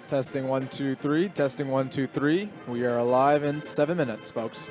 Testing 1, 2, 3. Testing 1, 2, 3. We are live in 7 minutes, folks.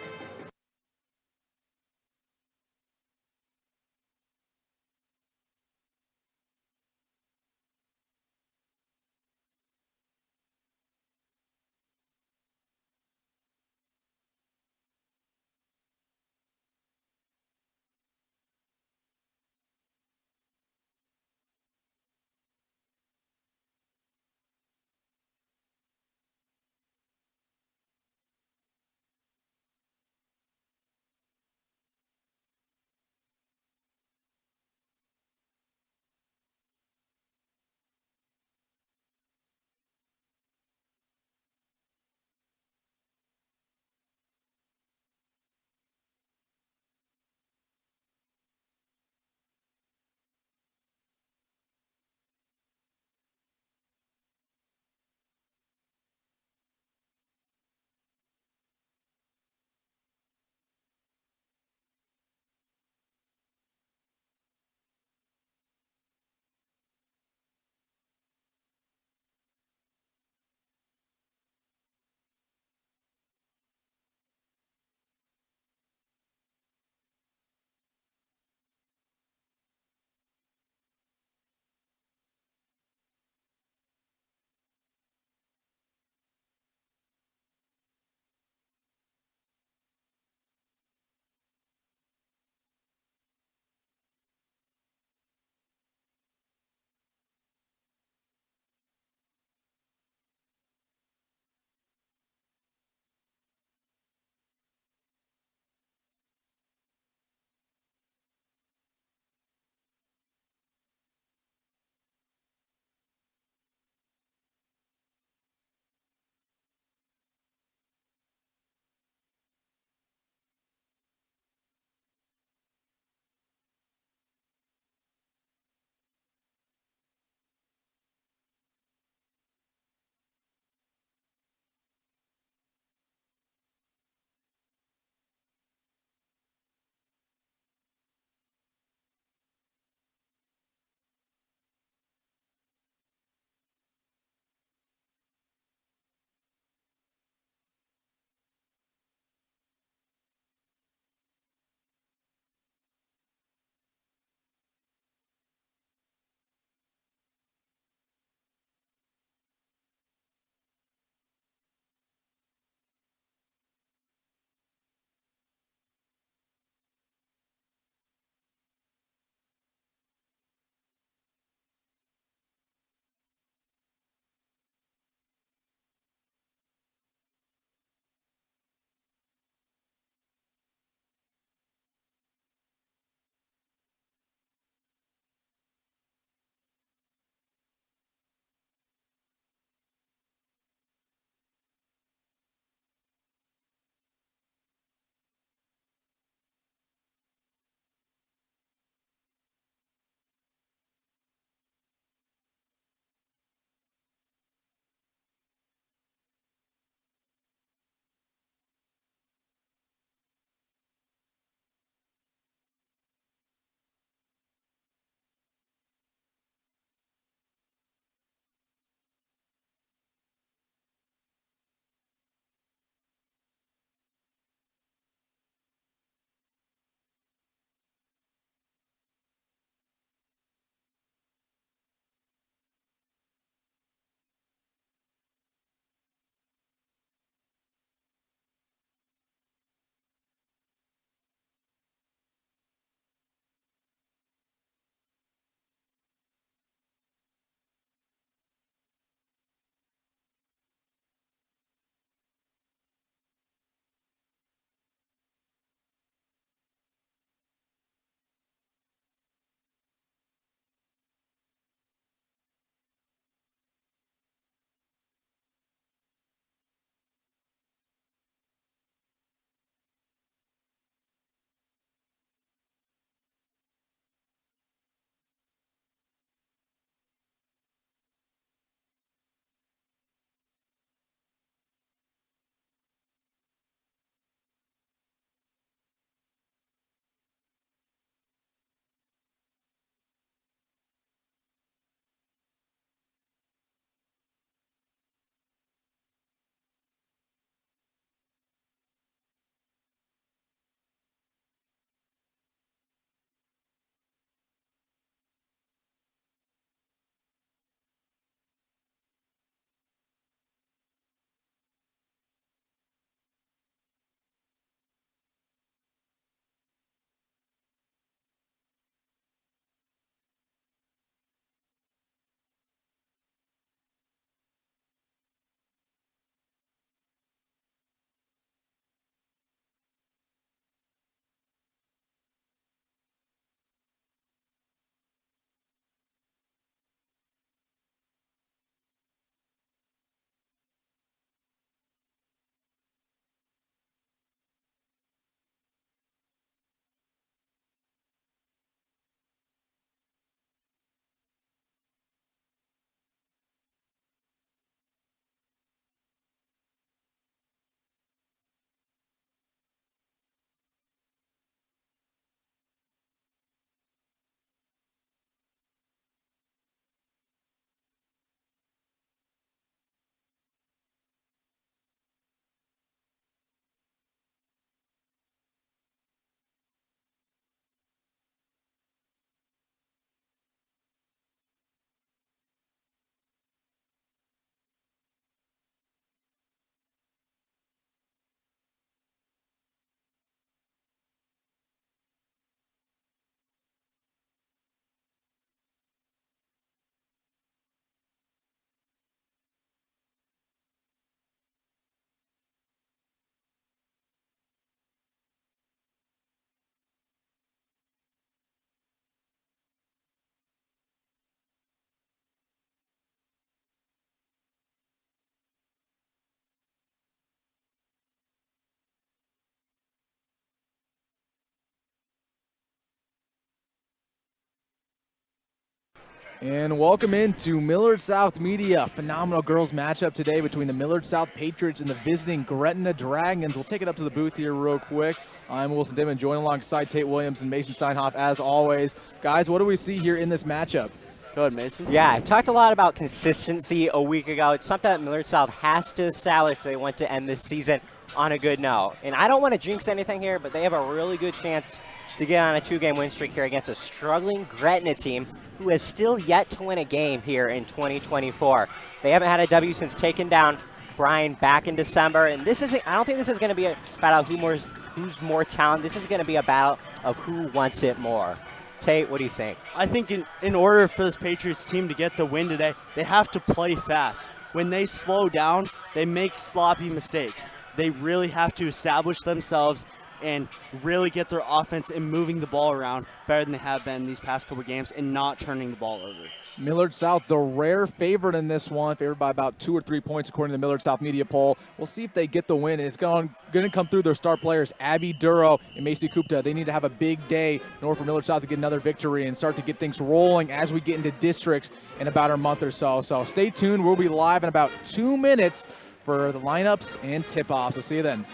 And welcome into Millard South Media. Phenomenal girls matchup today between the Millard South Patriots and the visiting Gretna Dragons. We'll take it up to the booth here real quick. I'm Wilson Dittman, joined alongside Tate Williams and Mason Steinhoff as always. Guys, what do we see here in this matchup? Go ahead, Mason. Yeah, I talked a lot about consistency a week ago. It's something that Millard South has to establish if they want to end this season on a good note. And I don't want to jinx anything here, but they have a really good chance to get on a 2-game win streak here against a struggling Gretna team who has still yet to win a game here in 2024. They haven't had a W since taking down Bryan back in December. And I don't think this is going to be a battle of who's more talented. This is going to be a battle of who wants it more. Tate, what do you think? I think in order for this Patriots team to get the win today, they have to play fast. When they slow down, they make sloppy mistakes. They really have to establish themselves and really get their offense and moving the ball around better than they have been these past couple games and not turning the ball over. Millard South, the rare favorite in this one, favored by about 2 or 3 points according to the Millard South media poll. We'll see if they get the win. And it's going to come through their star players, Abby Duro and Macy Kupta. They need to have a big day in order for Millard South to get another victory and start to get things rolling as we get into districts in about a month or so. So stay tuned. We'll be live in about 2 minutes for the lineups and tip-offs. So see you then.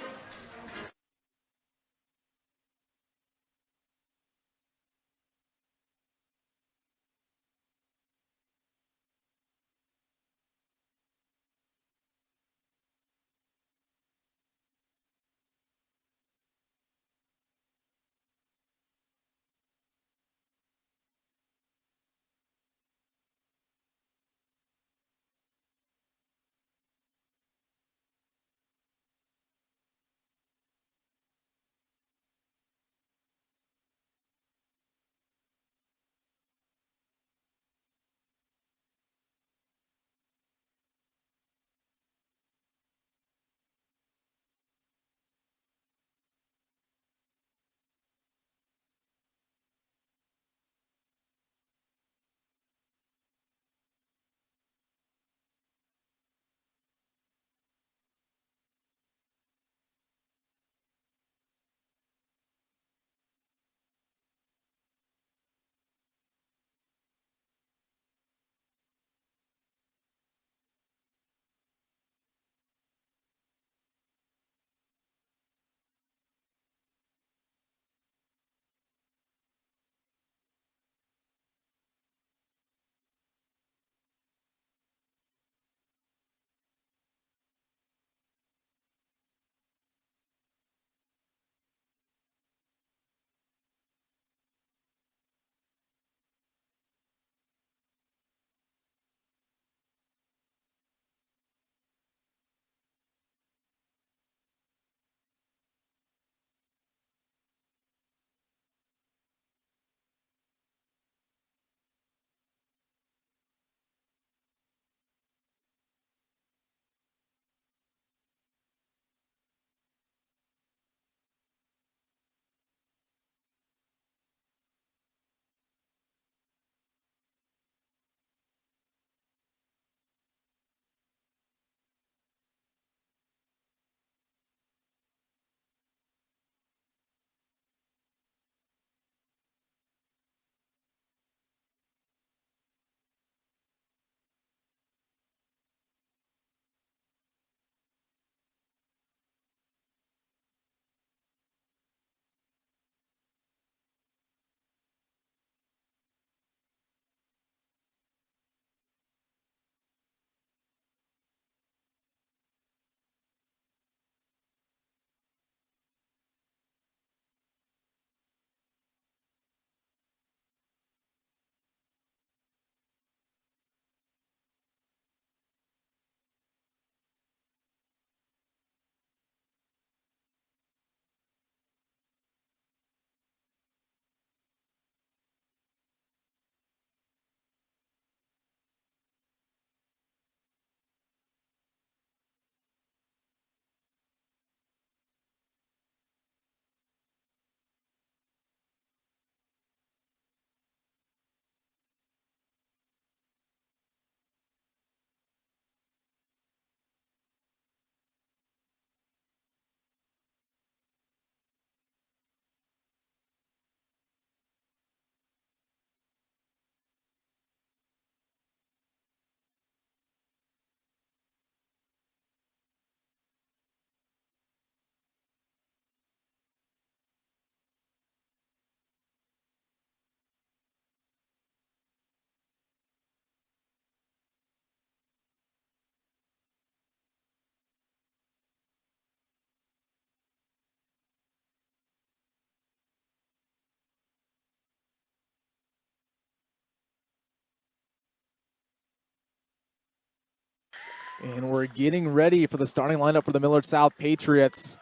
And we're getting ready for the starting lineup for the Millard South Patriots.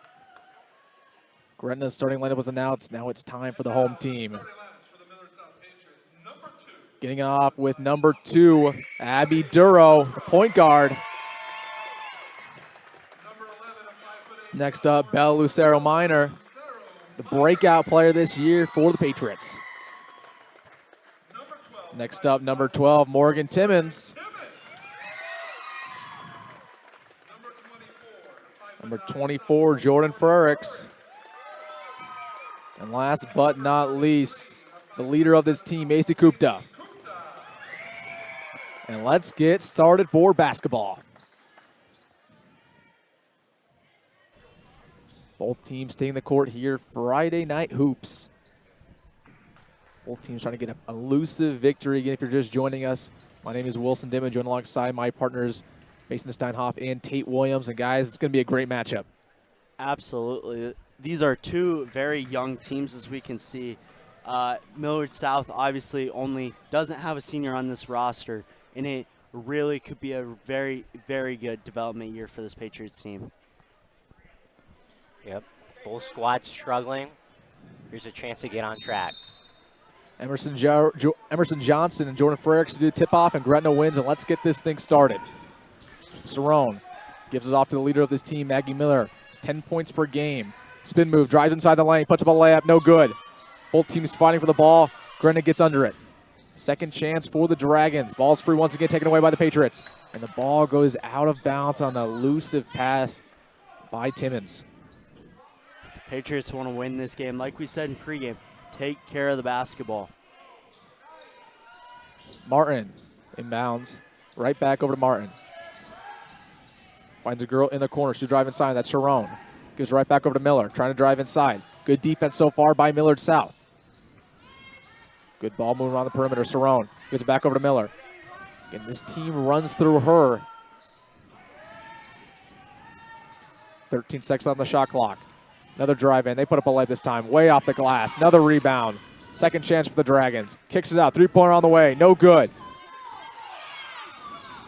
Gretna's starting lineup was announced. Now it's time for the home team. Getting it off with number 2, Abby Duro, the point guard. Next up, Belle Lucero Minor, the breakout player this year for the Patriots. Next up, number 12, Morgan Timmons. Number 24, Jordan Frericks. And last but not least, the leader of this team, Macy Kupta. And let's get started for basketball. Both teams taking the court here, Friday night hoops. Both teams trying to get an elusive victory. Again, if you're just joining us, my name is Wilson Dittman, joined alongside my partners, Mason Steinhoff and Tate Williams. And guys, it's going to be a great matchup. Absolutely. These are two very young teams, as we can see. Millard South obviously only doesn't have a senior on this roster, and it really could be a very, very good development year for this Patriots team. Yep, both squads struggling. Here's a chance to get on track. Emerson Johnson and Jordan Frericks do the tip-off, and Gretna wins, and let's get this thing started. Cerrone gives it off to the leader of this team, Maggie Miller. 10 points per game. Spin move, drives inside the lane, puts up a layup, no good. Both teams fighting for the ball. Gretna gets under it. Second chance for the Dragons. Ball's free once again, taken away by the Patriots. And the ball goes out of bounds on an elusive pass by Timmons. Patriots want to win this game. Like we said in pregame, take care of the basketball. Martin inbounds. Right back over to Martin. Finds a girl in the corner. She's driving inside. That's Cerrone. Gives right back over to Miller. Trying to drive inside. Good defense so far by Millard South. Good ball moving around the perimeter. Cerrone gives it back over to Miller. And this team runs through her. 13 seconds on the shot clock. Another drive in. They put up a layup this time. Way off the glass. Another rebound. Second chance for the Dragons. Kicks it out. Three-pointer on the way. No good.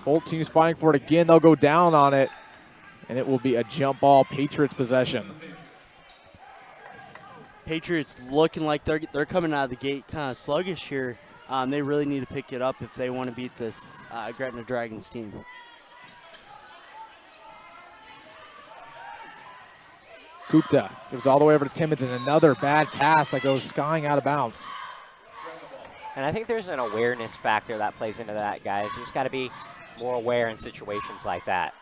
Both teams fighting for it again. They'll go down on it. And it will be a jump ball, Patriots possession. Patriots looking like they're coming out of the gate kind of sluggish here. They really need to pick it up if they want to beat this Gretna Dragons team. Kupta gives all the way over to Timmons, and another bad pass that goes skying out of bounds. And I think there's an awareness factor that plays into that, guys. There's got to be more aware in situations like that.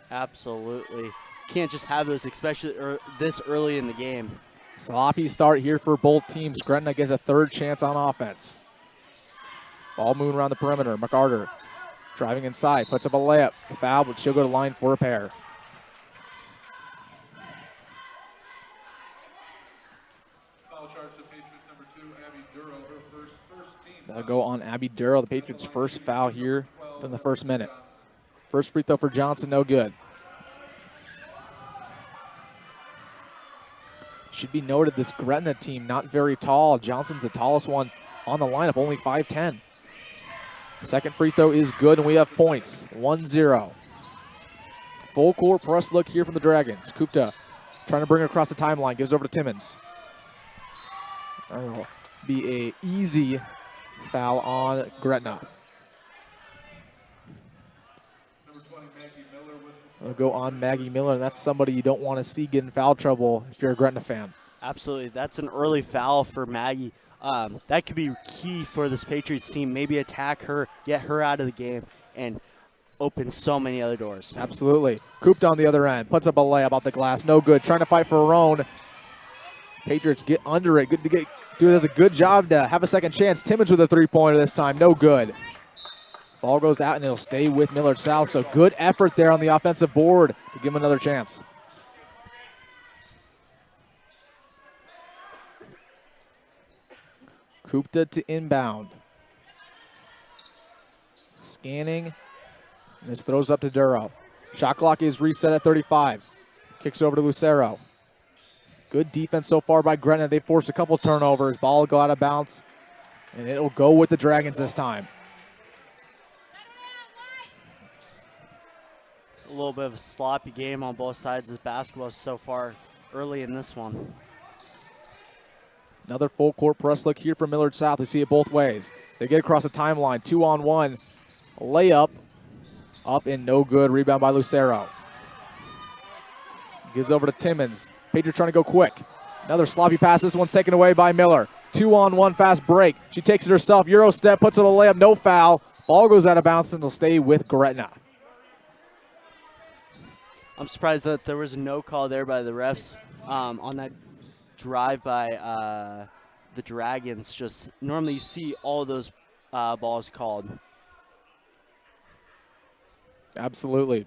Absolutely. Can't just have those, especially this early in the game. Sloppy start here for both teams. Gretna gets a third chance on offense. Ball moving around the perimeter. McCarter driving inside, puts up a layup. A foul, but she'll go to line for a pair. That'll go on Abby Durrell, the Patriots' first foul here in the first minute. First free throw for Johnson, no good. Should be noted, this Gretna team, not very tall. Johnson's the tallest one on the lineup, only 5'10". Second free throw is good, and we have points, 1-0. Full court press look here from the Dragons. Kupta trying to bring it across the timeline, gives over to Timmons. That'll be an easy foul on Gretna. It'll go on Maggie Miller, and that's somebody you don't want to see get in foul trouble if you're a Gretna fan. Absolutely. That's an early foul for Maggie. That could be key for this Patriots team. Maybe attack her, get her out of the game, and open so many other doors. Absolutely. Cooped on the other end. Puts up a layup off the glass. No good. Trying to fight for her own. Patriots get under it. Good to get. Does a good job to have a second chance. Timmons with a three-pointer this time. No good. Ball goes out, and it'll stay with Millard South. So good effort there on the offensive board to give him another chance. Kupta to inbound. Scanning. And this throws up to Duro. Shot clock is reset at 35. Kicks over to Lucero. Good defense so far by Gretna. They forced a couple turnovers. Ball will go out of bounds. And it'll go with the Dragons this time. a little bit of a sloppy game on both sides of basketball so far early in this one. Another full court press look here from Millard South. We see it both ways. They get across the timeline, 2-on-1. Layup, up and no good. Rebound by Lucero. Gives over to Timmons. Patriots trying to go quick. Another sloppy pass. This one's taken away by Miller. 2-on-1 fast break. She takes it herself. Euro step, puts it a layup, no foul. Ball goes out of bounds and will stay with Gretna. I'm surprised that there was a no call there by the refs on that drive by the Dragons. Just normally you see all those balls called. Absolutely.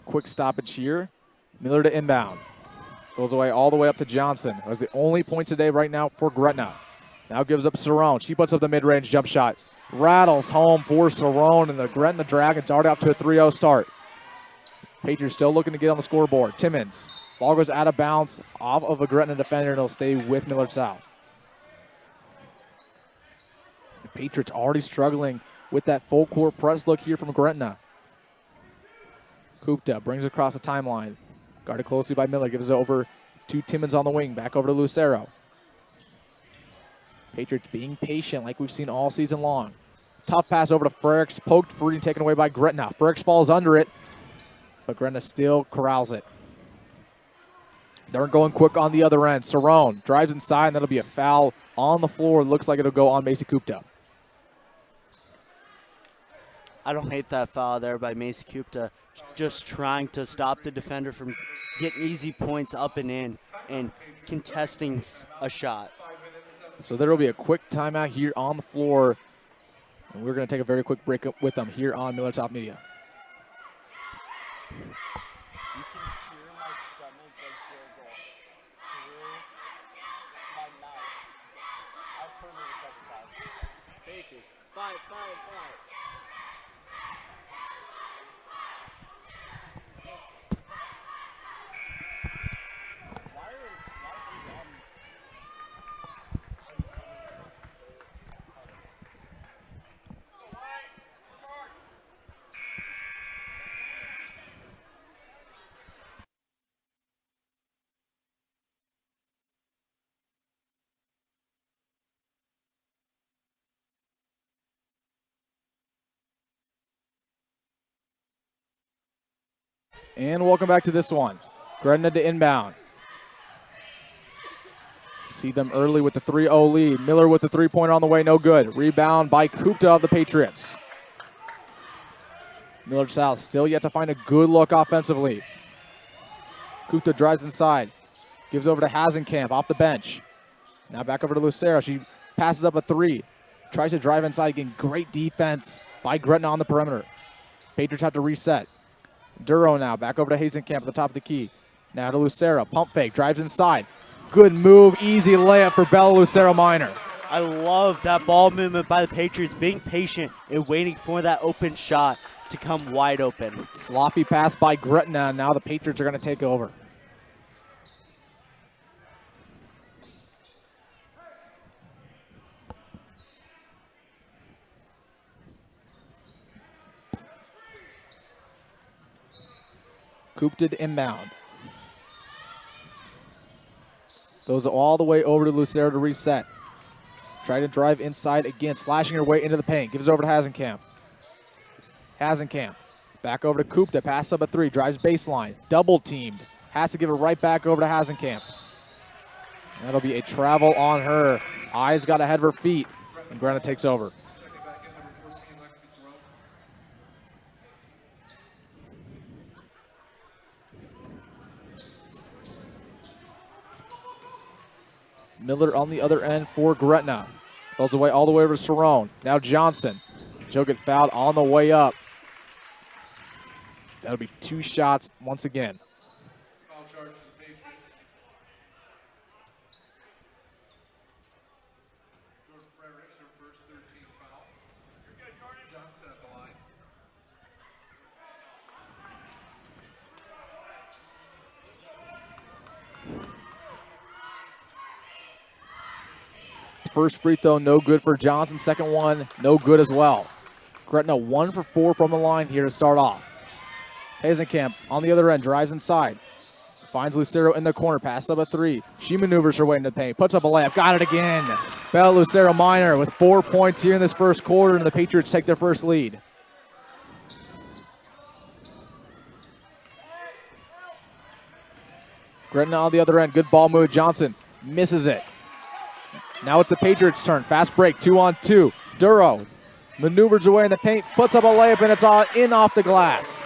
Quick stoppage here. Miller to inbound. Goes away all the way up to Johnson. That was the only point today right now for Gretna. Now gives up Cerrone. She puts up the mid-range jump shot. Rattles home for Cerrone, and the Gretna Dragons already out to a 3-0 start. Patriots still looking to get on the scoreboard. Timmons. Ball goes out of bounds off of a Gretna defender, and it'll stay with Millard South. The Patriots already struggling with that full court press look here from Gretna. Kupta brings it across the timeline. Guarded closely by Miller. Gives it over to Timmons on the wing. Back over to Lucero. Patriots being patient like we've seen all season long. Tough pass over to Frericks. Poked free and taken away by Gretna. Frericks falls under it, but Gretna still corrals it. They're going quick on the other end. Cerrone drives inside, and that'll be a foul on the floor. Looks like it'll go on Macy Kupta. I don't hate that foul there by Macy Kupta. Just trying to stop the defender from getting easy points up and in and contesting a shot. So there will be a quick timeout here on the floor. And we're going to take a very quick break up with them here on Millard South Media. And welcome back to this one. Gretna to inbound. See them early with the 3-0 lead. Miller with the three-pointer on the way, no good. Rebound by Kupta of the Patriots. Millard South still yet to find a good look offensively. Kupta drives inside. Gives over to Hasenkamp off the bench. Now back over to Lucero. She passes up a three. Tries to drive inside again. Great defense by Gretna on the perimeter. Patriots have to reset. Duro now back over to Hasenkamp at the top of the key. Now to Lucero. Pump fake. Drives inside. Good move. Easy layup for Bella Lucero Minor. I love that ball movement by the Patriots, being patient and waiting for that open shot to come wide open. Sloppy pass by Gretna. Now the Patriots are going to take over. Kupta to inbound. Goes all the way over to Lucero to reset. Try to drive inside again, slashing her way into the paint. Gives it over to Hasenkamp. Hasenkamp. Back over to Kupta. Pass up a three. Drives baseline. Double teamed. Has to give it right back over to Hasenkamp. That'll be a travel on her. Eyes got ahead of her feet. And Gretna takes over. Miller on the other end for Gretna. Folds away all the way over to Cerrone. Now Johnson. She'll get fouled on the way up. That'll be two shots once again. Foul charge to the Patriots. Jordan Frericks, her first 13th foul. You're good, Jordan. Johnson at the line. First free throw, no good for Johnson. Second one, no good as well. Gretna 1 for 4 from the line here to start off. Hazenkamp on the other end, drives inside. Finds Lucero in the corner, passes up a 3. She maneuvers her way into the paint, puts up a layup, got it again. Bella Lucero Minor with 4 points here in this first quarter, and the Patriots take their first lead. Gretna on the other end, good ball move. Johnson misses it. Now it's the Patriots' turn. Fast break, 2-on-2. Duro maneuvers away in the paint, puts up a layup, and it's all in off the glass.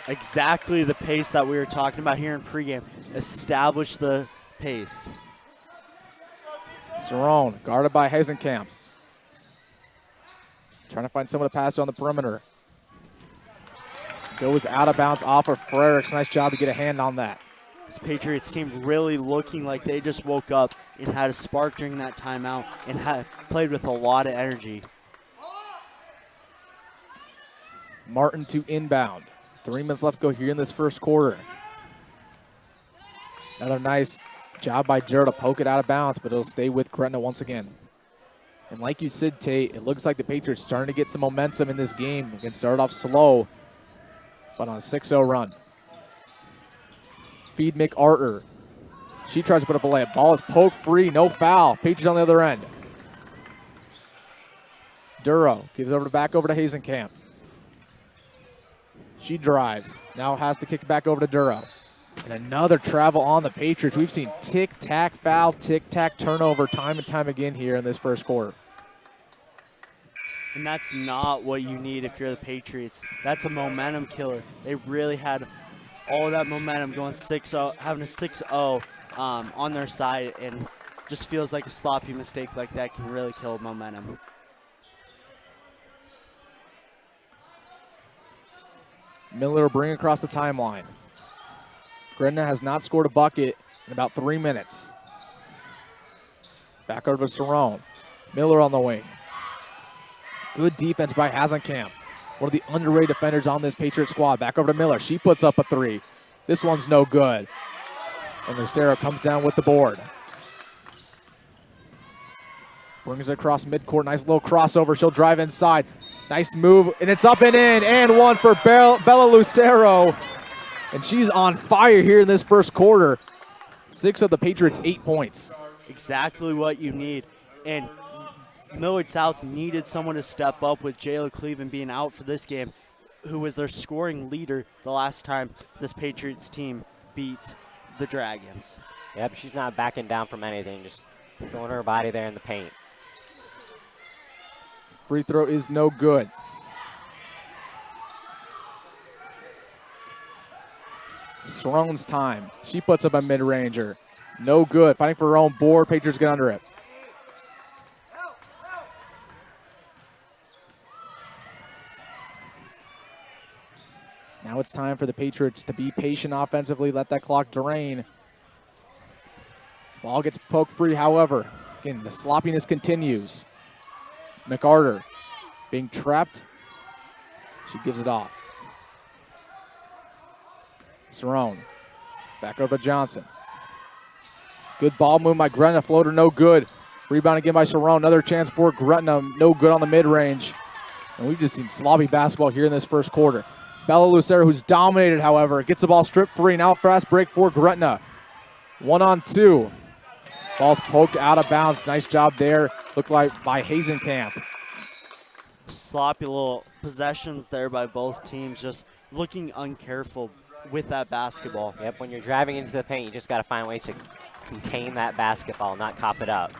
Exactly the pace that we were talking about here in pregame. Establish the pace. Cerrone guarded by Hazenkamp. Trying to find someone to pass on the perimeter. Goes out of bounds off of Frericks. Nice job to get a hand on that. This Patriots team really looking like they just woke up and had a spark during that timeout and have played with a lot of energy. Martin to inbound. 3 minutes left to go here in this first quarter. Another nice job by Duro to poke it out of bounds, but it'll stay with Gretna once again. And like you said, Tate, it looks like the Patriots starting to get some momentum in this game. Again, started off slow, but on a 6-0 run. Feed McArthur. She tries to put up a layup. Ball is poked free, no foul. Patriots on the other end. Duro gives back over to Hazenkamp. She drives. Now has to kick it back over to Duro. And another travel on the Patriots. We've seen tic-tac foul, tic-tac turnover time and time again here in this first quarter. And that's not what you need if you're the Patriots. That's a momentum killer. They really had all of that momentum going 6-0, having a 6-0 on their side, and just feels like a sloppy mistake like that can really kill momentum. Millard bring across the timeline. Gretna has not scored a bucket in about 3 minutes. Back over to Cerrone. Miller on the wing. Good defense by Hazenkamp. One of the underrated defenders on this Patriot squad. Back over to Miller. She puts up a 3. This one's no good. And Lucero comes down with the board. Brings it across midcourt. Nice little crossover. She'll drive inside. Nice move. And it's up and in. And one for Bella Lucero. And she's on fire here in this first quarter. 6 of the Patriots' 8 points. Exactly what you need. And Millard South needed someone to step up with Jayla Cleveland being out for this game, who was their scoring leader the last time this Patriots team beat the Dragons. Yep, she's not backing down from anything, just throwing her body there in the paint. Free throw is no good. Cerrone's time. She puts up a mid-ranger. No good. Fighting for her own board. Patriots get under it. Now it's time for the Patriots to be patient offensively, let that clock drain. Ball gets poked free, however. Again, the sloppiness continues. McArthur being trapped. She gives it off. Cerrone. Back over to Johnson. Good ball move by Gretna. Floater no good. Rebound again by Cerrone. Another chance for Gretna. No good on the mid-range. And we've just seen sloppy basketball here in this first quarter. Bella Lucero, who's dominated, however, gets the ball stripped free. Now fast break for Gretna. 1-on-2. Ball's poked out of bounds. Nice job there. Looked like by Hazenkamp. Sloppy little possessions there by both teams, just looking uncareful with that basketball. Yep, when you're driving into the paint, you just got to find ways to contain that basketball, not cough it up.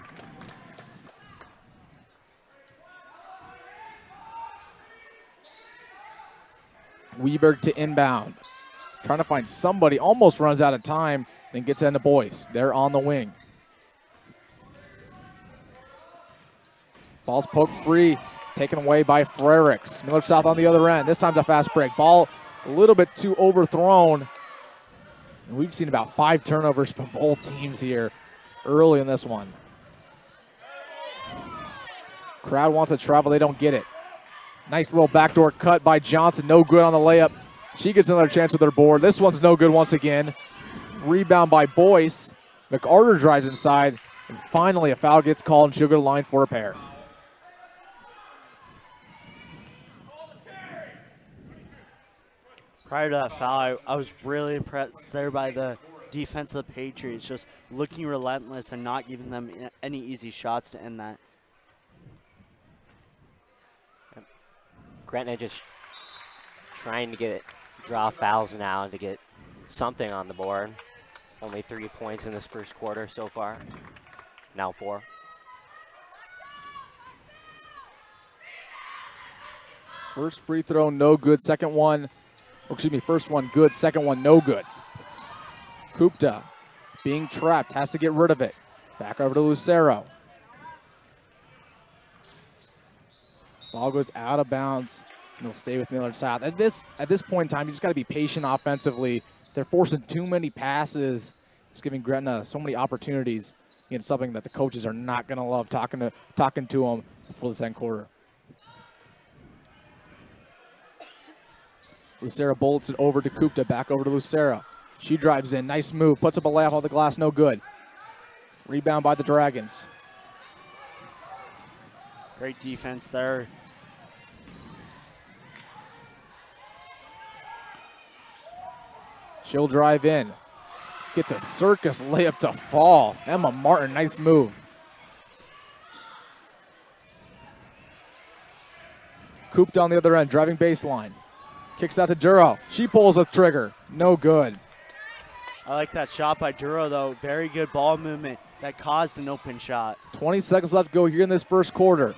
Weberg to inbound. Trying to find somebody. Almost runs out of time. Then gets into Boyce. They're on the wing. Ball's poked free. Taken away by Frericks. Millard South on the other end. This time's a fast break. Ball a little bit too overthrown. And we've seen about 5 turnovers from both teams here early in this one. Crowd wants to travel. They don't get it. Nice little backdoor cut by Johnson. No good on the layup. She gets another chance with her board. This one's no good once again. Rebound by Boyce. McArthur drives inside. And finally a foul gets called and she'll go to the line for a pair. Prior to that foul, I was really impressed there by the defense of the Patriots, just looking relentless and not giving them any easy shots to end that. Gretna just trying to draw fouls now to get something on the board. Only 3 points in this first quarter so far. Now 4. First free throw, no good. Second one, first one good, second one no good. Kupta being trapped, has to get rid of it. Back over to Lucero. Ball goes out of bounds, and will stay with Millard South. At this point in time, you just got to be patient offensively. They're forcing too many passes. It's giving Gretna so many opportunities. It's something that the coaches are not going to love talking to them before the second quarter. Lucero bullets it over to Kupta, back over to Lucero. She drives in, nice move, puts up a layup off the glass, no good. Rebound by the Dragons. Great defense there. She'll drive in. Gets a circus layup to fall. Emma Martin, nice move. Kupta on the other end, driving baseline. Kicks out to Duro. She pulls a trigger. No good. I like that shot by Duro, though. Very good ball movement that caused an open shot. 20 seconds left to go here in this first quarter.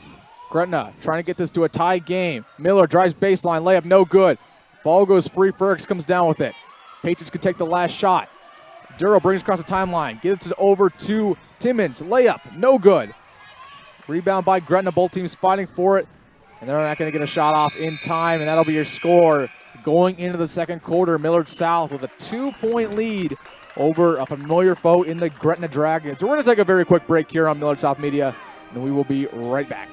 Gretna trying to get this to a tie game. Miller drives baseline. Layup no good. Ball goes free. Fergus comes down with it. Patriots could take the last shot. Duro brings across the timeline. Gets it over to Timmons. Layup no good. Rebound by Gretna. Both teams fighting for it. And they're not going to get a shot off in time, and that'll be your score going into the second quarter. Millard South with a 2-point lead over a familiar foe in the Gretna Dragons. So we're going to take a very quick break here on Millard South Media, and we will be right back.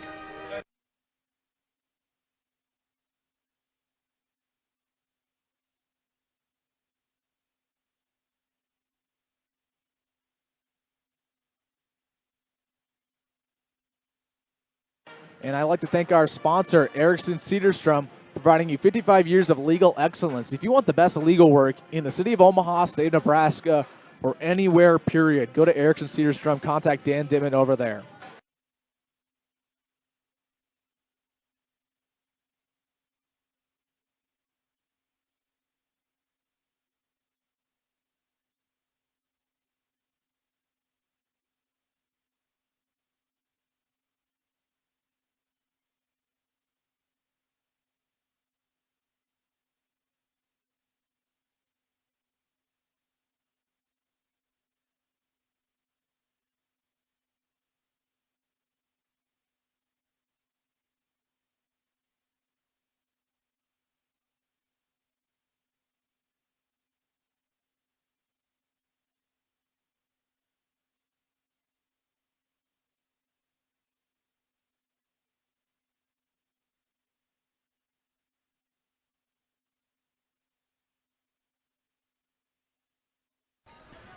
And I'd like to thank our sponsor, Erickson Cedarstrom, providing you 55 years of legal excellence. If you want the best legal work in the city of Omaha, state of Nebraska, or anywhere, period, go to Erickson Cedarstrom. Contact Dan Dittman over there.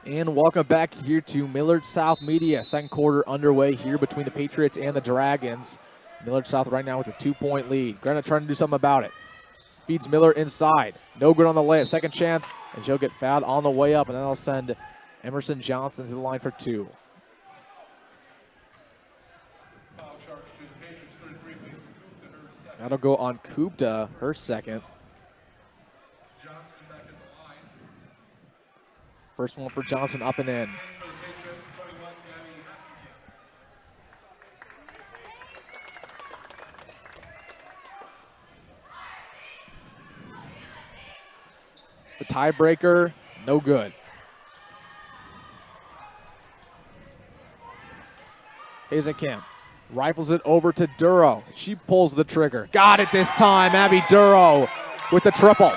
And welcome back here to Millard South Media. Second quarter underway here between the Patriots and the Dragons. Millard South right now with a 2-point lead. Gretna trying to do something about it. Feeds Miller inside. No good on the layup. Second chance, and she'll get fouled on the way up, and then they'll send Emerson Johnson to the line for 2. That'll go on Kupta, her second. First one for Johnson, up and in. The tiebreaker, no good. Hazenkamp rifles it over to Duro. She pulls the trigger. Got it this time, Abby Duro with the triple.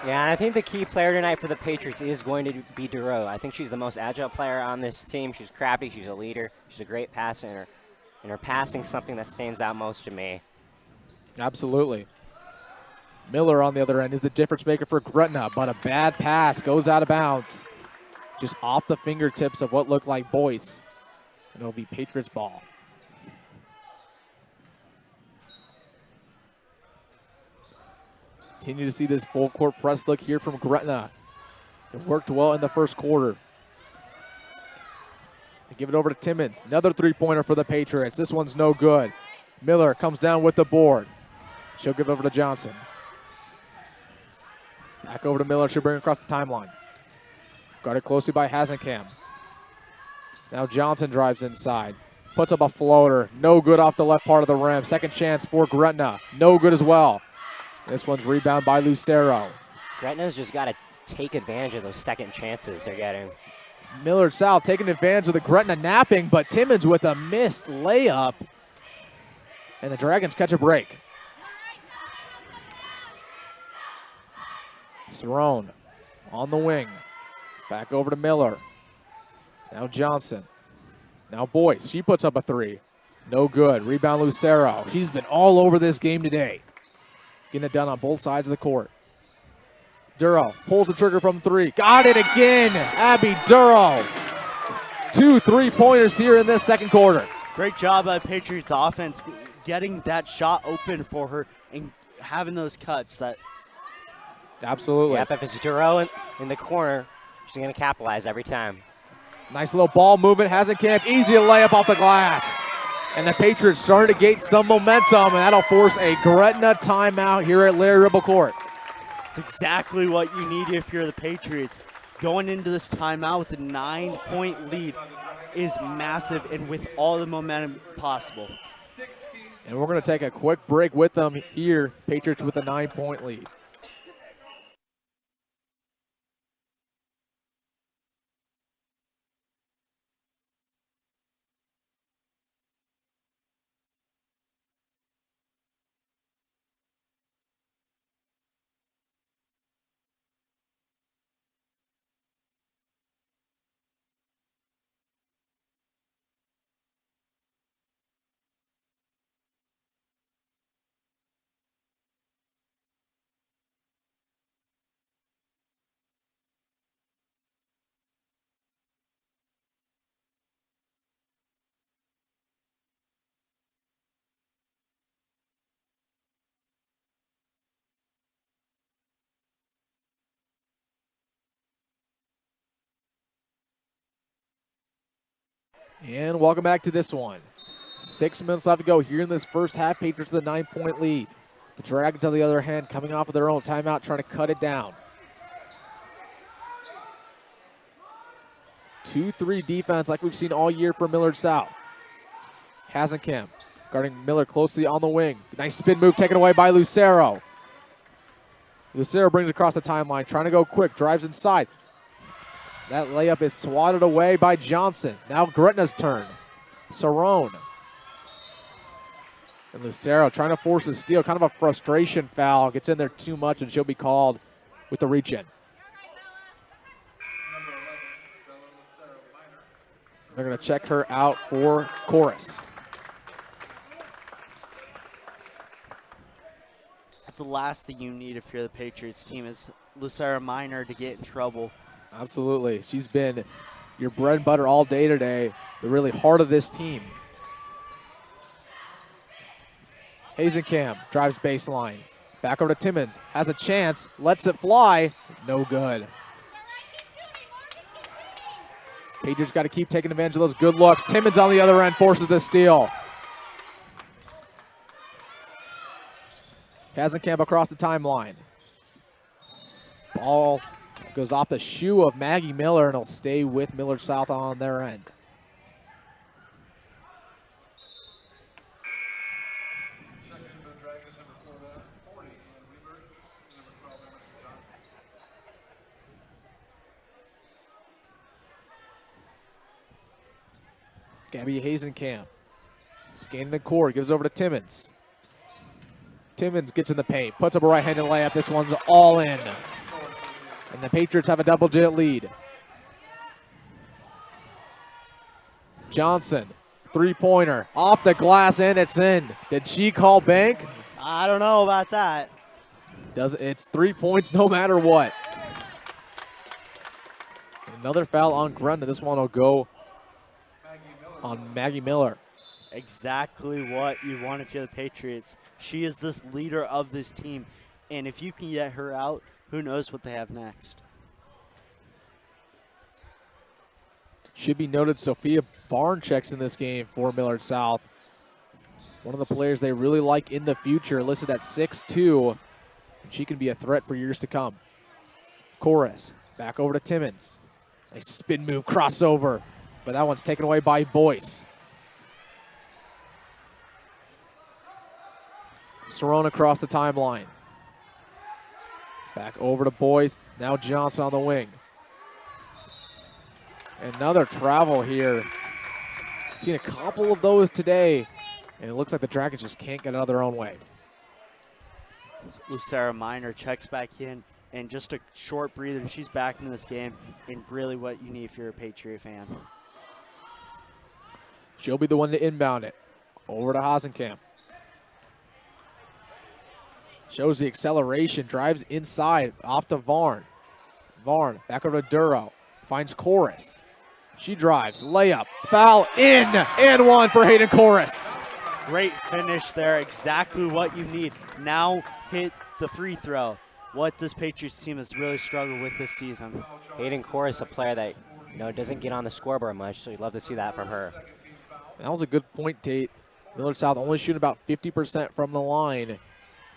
Yeah, and I think the key player tonight for the Patriots is going to be Duro. I think she's the most agile player on this team. She's crafty, she's a leader, she's a great passer, and her passing something that stands out most to me. Absolutely. Miller on the other end is the difference maker for Gretna, but a bad pass goes out of bounds. Just off the fingertips of what looked like Boyce. And it'll be Patriots ball. Continue to see this full court press look here from Gretna. It worked well in the first quarter. They give it over to Timmons. Another three-pointer for the Patriots. This one's no good. Miller comes down with the board. She'll give it over to Johnson. Back over to Miller. She'll bring it across the timeline. Guarded closely by Hasenkamp. Now Johnson drives inside. Puts up a floater. No good off the left part of the rim. Second chance for Gretna. No good as well. This one's rebound by Lucero. Gretna's just got to take advantage of those second chances they're getting. Millard South taking advantage of the Gretna napping, but Timmons with a missed layup. And the Dragons catch a break. Cerrone on the wing. Back over to Miller. Now Johnson. Now Boyce. She puts up a three. No good. Rebound Lucero. She's been all over this game today. Getting it done on both sides of the court. Duro pulls the trigger from three. Got it again. Abby Duro. 2 3-pointers here in this second quarter. Great job by Patriots offense getting that shot open for her and having those cuts. That Absolutely. Yep, if it's Duro in the corner, she's going to capitalize every time. Nice little ball movement. Hasenkamp, easy to lay up off the glass. And the Patriots starting to gain some momentum, and that'll force a Gretna timeout here at Larry Ribble Court. It's exactly what you need if you're the Patriots. Going into this timeout with a 9-point lead is massive and with all the momentum possible. And we're going to take a quick break with them here. Patriots with a 9-point lead. And welcome back to this one. 6 minutes left to go here in this first half. Patriots with a 9-point lead. The Dragons, on the other hand, coming off of their own timeout, trying to cut it down. 2-3 defense like we've seen all year for Millard South. Hasenkamp guarding Miller closely on the wing. Nice spin move taken away by Lucero. Lucero brings it across the timeline, trying to go quick, drives inside. That layup is swatted away by Johnson. Now Gretna's turn. Cerrone. And Lucero trying to force a steal. Kind of a frustration foul. Gets in there too much and she'll be called with the reach-in. They're going to check her out for chorus. That's the last thing you need if you're the Patriots team is Lucero Minor to get in trouble. Absolutely. She's been your bread and butter all day today, the really heart of this team. Hasenkamp drives baseline. Back over to Timmons. Has a chance. Lets it fly. No good. Patriots got to keep taking advantage of those good looks. Timmons on the other end forces the steal. Hasenkamp across the timeline. Ball goes off the shoe of Maggie Miller, and it'll stay with Millard South on their end. Gabby Hasenkamp scanning the court, gives over to Timmons. Timmons gets in the paint, puts up a right-handed layup. This one's all in. And the Patriots have a double-digit lead. Johnson, three-pointer, off the glass, and it's in. Did she call bank? I don't know about that. It's 3 points no matter what. Another foul on Gretna. This one will go on Maggie Miller. Exactly what you want if you're the Patriots. She is this leader of this team, And if you can get her out, who knows what they have next. Should be noted Sophia Varn checks in this game for Millard South. One of the players they really like in the future, listed at 6'2", and she can be a threat for years to come. Chorus, back over to Timmons. Nice spin move, crossover, but that one's taken away by Boyce. Cerrone across the timeline. Back over to Boyce, now Johnson on the wing. Another travel here. Seen a couple of those today, and it looks like the Dragons just can't get out of their own way. Lucera Minor checks back in, and just a short breather, and she's back in this game, and really what you need if you're a Patriot fan. She'll be the one to inbound it. Over to Hasenkamp. Shows the acceleration, drives inside, off to Varn. Varn, back over to Duro. Finds Chorus. She drives, layup, foul, in, and one for Hayden Chorus. Great finish there, exactly what you need. Now hit the free throw. What this Patriots team has really struggled with this season. Hayden Chorus, a player that doesn't get on the scoreboard much, so you'd love to see that from her. That was a good point, Tate. Millard South only shooting about 50% from the line.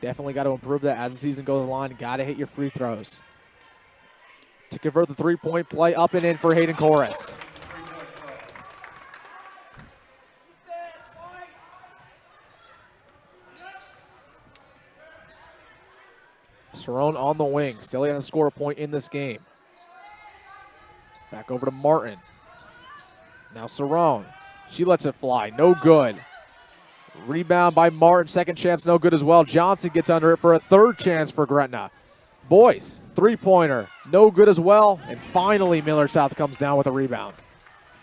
Definitely got to improve that as the season goes along. Got to hit your free throws. To convert the three-point play, up and in for Hayden Chorus. Cerrone on the wing. Still able to score a point in this game. Back over to Martin. Now Cerrone. She lets it fly. No good. Rebound by Martin. Second chance, no good as well. Johnson gets under it for a third chance for Gretna. Boyce, three-pointer. No good as well. And finally, Millard South comes down with a rebound.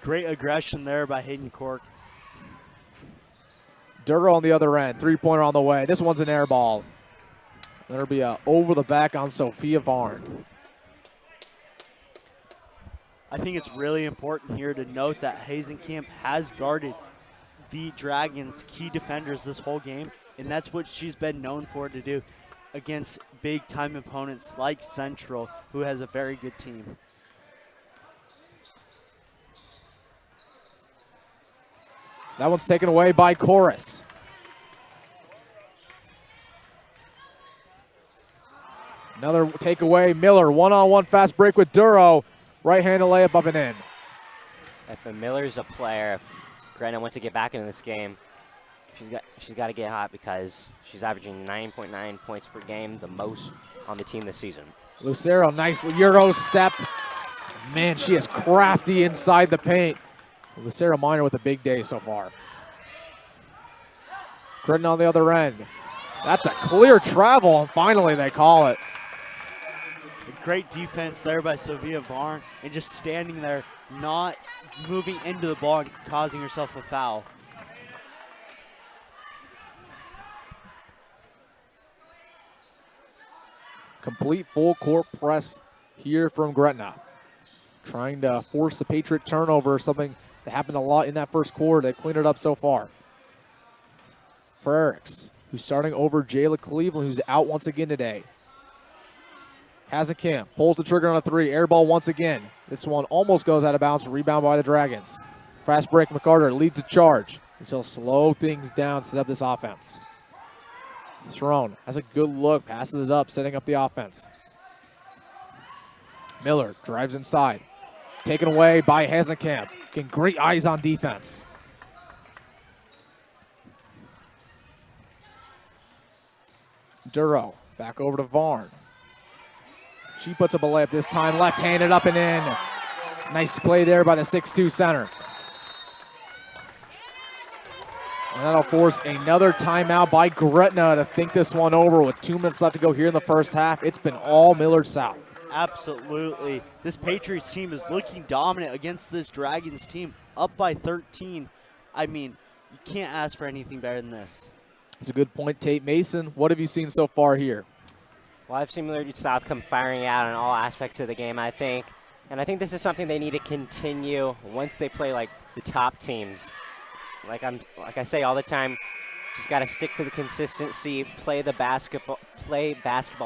Great aggression there by Hayden Cork. Duro on the other end. Three-pointer on the way. This one's an air ball. There'll be a over the back on Sophia Varn. I think it's really important here to note that Hasenkamp has guarded the Dragons' key defenders this whole game, and that's what she's been known for to do against big-time opponents like Central, who has a very good team. That one's taken away by Chorus. Another takeaway. Miller, one-on-one fast break with Duro. Right-handed layup up and in. If Miller's a player, if Gretna wants to get back into this game, she's got to get hot because she's averaging 9.9 points per game, the most on the team this season. Lucero, nice Euro step. Man, she is crafty inside the paint. Lucero Minor with a big day so far. Gretna on the other end. That's a clear travel, and finally they call it. Great defense there by Sophia Varn, and just standing there, not moving into the ball and causing herself a foul. Complete full court press here from Gretna. Trying to force the Patriot turnover, something that happened a lot in that first quarter. They've cleaned it up so far. Frericks, who's starting over Jayla Cleveland, who's out once again today. Hasenkamp pulls the trigger on a three. Air ball once again. This one almost goes out of bounds. Rebound by the Dragons. Fast break. McCarter leads a charge. He'll slow things down, set up this offense. Cerrone has a good look. Passes it up, setting up the offense. Miller drives inside. Taken away by Hasenkamp. Getting great eyes on defense. Duro back over to Varn. She puts up a layup this time, left-handed up and in. Nice play there by the 6'2 center. And that'll force another timeout by Gretna to think this one over with 2 minutes left to go here in the first half. It's been all Millard South. Absolutely. This Patriots team is looking dominant against this Dragons team, up by 13. I mean, you can't ask for anything better than this. It's a good point, Tate. Mason, what have you seen so far here? Well, I've seen Millard South come firing out on all aspects of the game, I think. And I think this is something they need to continue once they play like the top teams. Like I say all the time, Just got to stick to the consistency, play basketball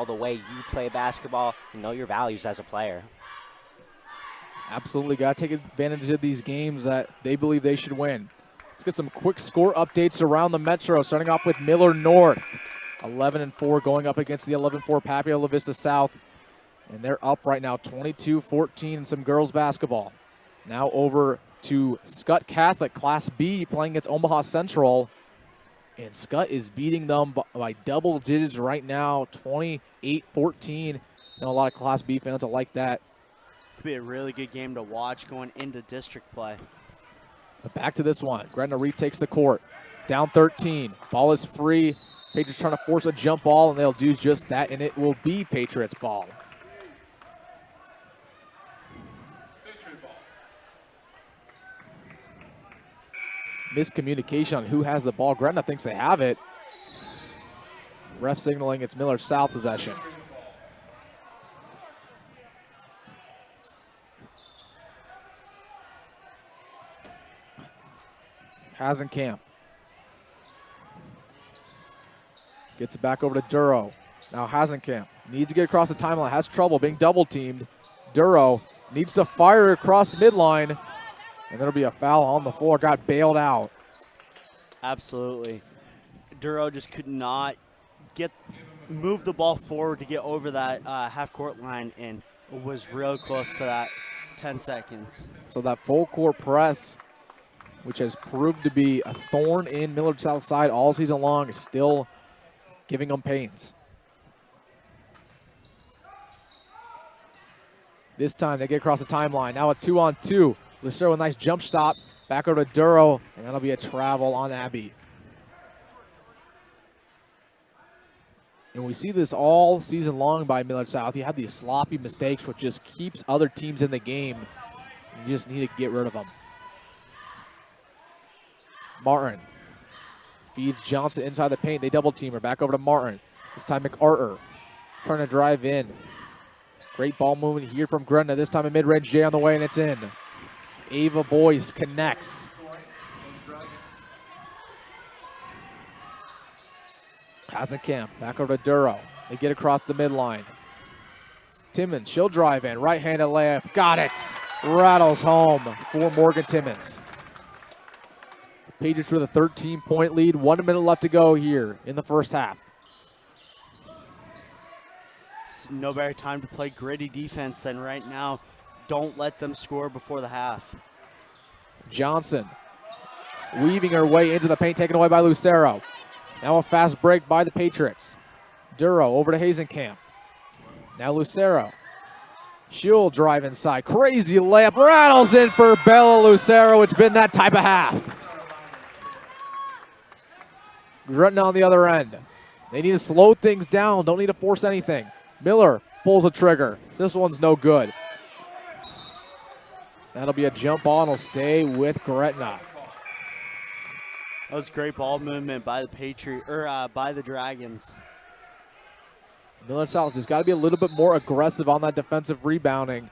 the way you play basketball, and know your values as a player. Absolutely got to take advantage of these games that they believe they should win. Let's get some quick score updates around the Metro, starting off with Millard North. 11-4 going up against the 11-4 Papio Vista South. And they're up right now 22-14 in some girls basketball. Now over to Scott Catholic, Class B, playing against Omaha Central. And Scott is beating them by double digits right now, 28-14. I know a lot of Class B fans will like that. Could be a really good game to watch going into district play. But back to this one. Gretna retakes the court. Down 13. Ball is free. Patriots trying to force a jump ball, and they'll do just that, and it will be Patriots ball. Miscommunication on who has the ball. Gretna thinks they have it. Ref signaling it's Millard South possession. Hasenkamp gets it back over to Duro. Now Hasenkamp needs to get across the timeline. Has trouble being double teamed. Duro needs to fire across midline. And there'll be a foul on the floor. Got bailed out. Absolutely. Duro just could not move the ball forward to get over that half-court line, and was real close to that 10 seconds. So that full court press, which has proved to be a thorn in Millard South side all season long, is still giving them pains. This time they get across the timeline. Now a 2-on-2. Lucero with a nice jump stop. Back over to Duro, and that'll be a travel on Abby. And we see this all season long by Millard South. You have these sloppy mistakes, which just keeps other teams in the game. You just need to get rid of them. Martin feeds Johnson inside the paint. They double team her. Back over to Martin. This time McArthur trying to drive in. Great ball movement here from Gretna. This time a mid-range J on the way, and it's in. Ava Boyce connects. Hasenkamp back over to Duro. They get across the midline. Timmons, she'll drive in. Right-handed layup. Got it. Rattles home for Morgan Timmons. Patriots with a 13-point lead. 1 minute left to go here in the first half. It's no better time to play gritty defense than right now. Don't let them score before the half. Johnson weaving her way into the paint, taken away by Lucero. Now a fast break by the Patriots. Duro over to Hasenkamp. Now Lucero. She'll drive inside. Crazy layup. Rattles in for Bella Lucero. It's been that type of half. Gretna on the other end. They need to slow things down. Don't need to force anything. Miller pulls a trigger. This one's no good. That'll be a jump ball, and it'll stay with Gretna. That was great ball movement by the by the Dragons. Millard South just got to be a little bit more aggressive on that defensive rebounding.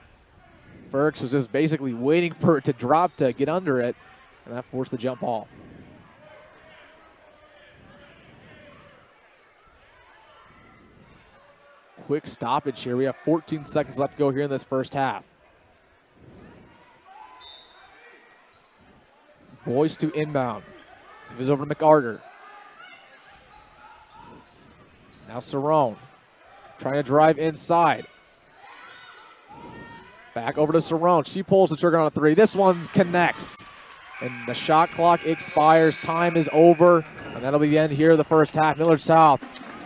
Ferks was just basically waiting for it to drop to get under it, and that forced the jump ball. Quick stoppage here. We have 14 seconds left to go here in this first half. Boyce to inbound. Gives over to McArthur. Now Cerrone trying to drive inside. Back over to Cerrone. She pulls the trigger on a three. This one connects. And the shot clock expires. Time is over. And that'll be the end here of the first half. Millard South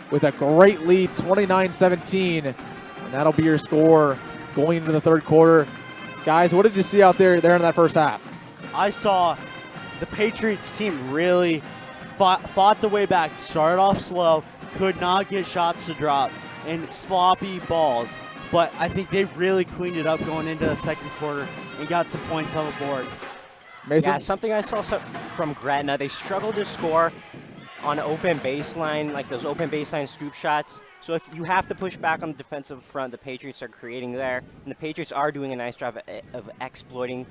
with a great lead, 29-17. And that'll be your score going into the third quarter. Guys, what did you see out there in that first half? I saw the Patriots team really fought the way back, started off slow, could not get shots to drop, and sloppy balls. But I think they really cleaned it up going into the second quarter and got some points on the board. Mason? Yeah, something I saw from Gretna, they struggled to score on open baseline, like those open baseline scoop shots. So if you have to push back on the defensive front, the Patriots are creating there. And the Patriots are doing a nice job of exploiting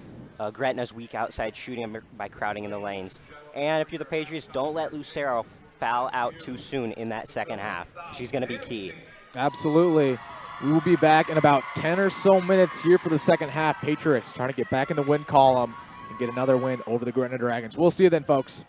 Gretna's weak outside shooting by crowding in the lanes. And if you're the Patriots, don't let Lucero foul out too soon in that second half. She's going to be key. Absolutely. We will be back in about 10 or so minutes here for the second half. Patriots trying to get back in the win column and get another win over the Gretna Dragons. We'll see you then, folks.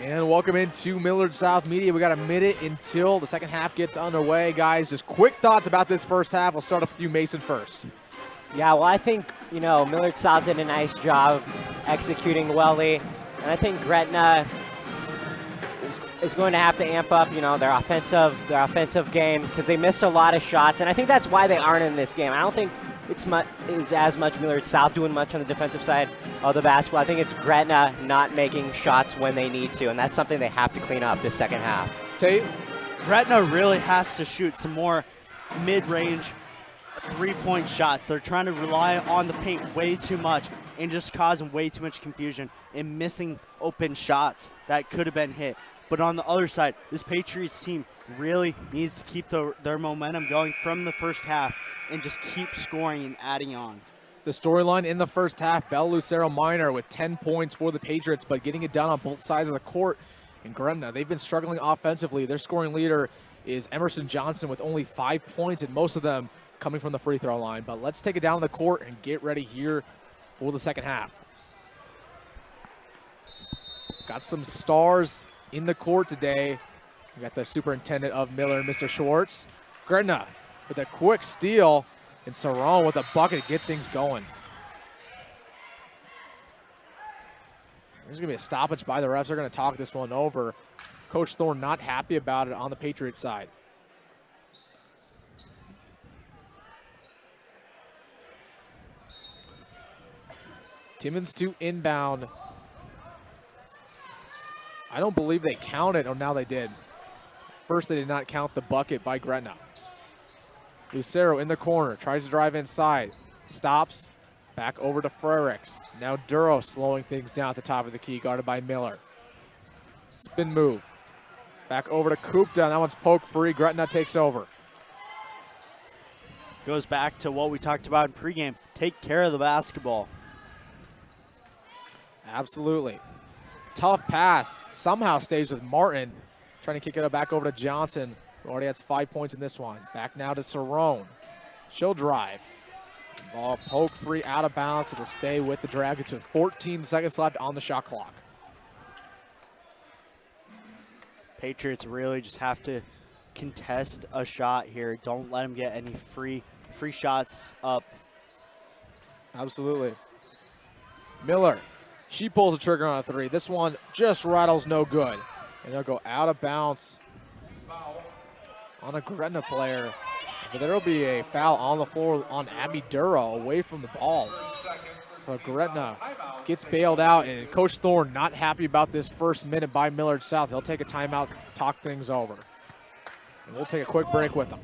And welcome into Millard South Media. We got a minute until the second half gets underway. Guys, just quick thoughts about this first half. We'll start off with you, Mason, first. Yeah, well, I think, Millard South did a nice job executing Welly. And I think Gretna is going to have to amp up, their offensive game because they missed a lot of shots. And I think that's why they aren't in this game. I don't think it's as much Millard South doing much on the defensive side of the basketball. I think it's Gretna not making shots when they need to, and that's something they have to clean up this second half. Tate? Gretna really has to shoot some more mid-range three-point shots. They're trying to rely on the paint way too much and just causing way too much confusion and missing open shots that could have been hit. But on the other side, this Patriots team really needs to keep their momentum going from the first half and just keep scoring and adding on. The storyline in the first half, Bell Lucero Minor with 10 points for the Patriots, but getting it done on both sides of the court. In Gretna, they've been struggling offensively. Their scoring leader is Emerson Johnson with only 5 points, and most of them coming from the free throw line. But let's take it down the court and get ready here for the second half. Got some stars in the court today. We got the superintendent of Millard, Mr. Schwartz. Gretna with a quick steal, and Cerrone with a bucket to get things going. There's going to be a stoppage by the refs. They're going to talk this one over. Coach Thorne not happy about it on the Patriots side. Timmons to inbound. I don't believe they counted. Oh, now they did. First, they did not count the bucket by Gretna. Lucero in the corner, tries to drive inside, stops, back over to Frericks. Now Duro slowing things down at the top of the key, guarded by Miller. Spin move. Back over to Kupta, that one's poke free. Gretna takes over. Goes back to what we talked about in pregame. Take care of the basketball. Absolutely. Tough pass. Somehow stays with Martin. Trying to kick it back over to Johnson, who already has 5 points in this one. Back now to Cerrone. She'll drive. Ball poke free out of bounds. It'll stay with the Dragons with 14 seconds left on the shot clock. Patriots really just have to contest a shot here. Don't let them get any free shots up. Absolutely. Miller, she pulls the trigger on a three. This one just rattles no good. And they'll go out of bounds on a Gretna player. But there will be a foul on the floor on Abby Duro away from the ball. But Gretna gets bailed out, and Coach Thorne not happy about this first minute by Millard South. He'll take a timeout, talk things over. And we'll take a quick break with them.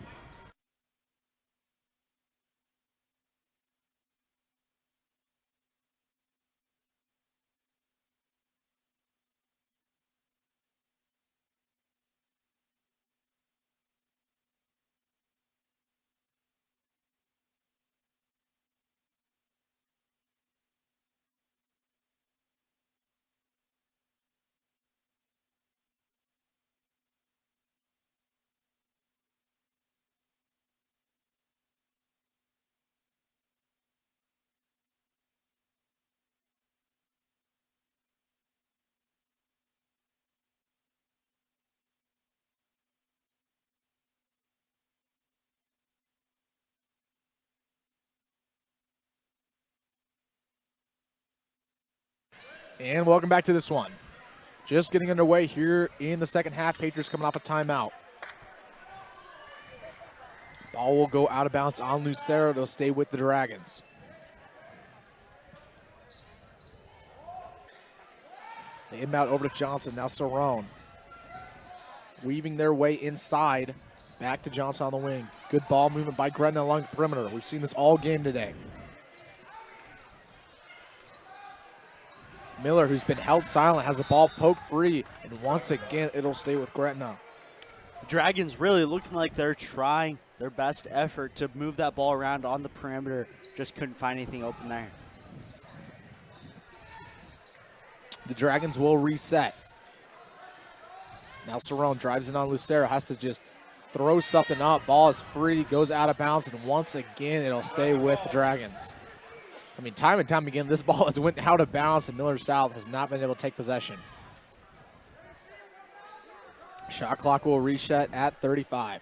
And welcome back to this one. Just getting underway here in the second half. Patriots coming off a timeout. Ball will go out of bounds on Lucero. They'll stay with the Dragons. They inbound over to Johnson. Now Cerrone. Weaving their way inside. Back to Johnson on the wing. Good ball movement by Gretna along the perimeter. We've seen this all game today. Miller, who's been held silent, has the ball poked free, and once again, it'll stay with Gretna. The Dragons really looking like they're trying their best effort to move that ball around on the perimeter. Just couldn't find anything open there. The Dragons will reset. Now Cerrone drives in on Lucero, has to just throw something up. Ball is free, goes out of bounds, and once again, it'll stay with the Dragons. I mean, time and time again, this ball has went out of bounds, and Millard South has not been able to take possession. Shot clock will reset at 35.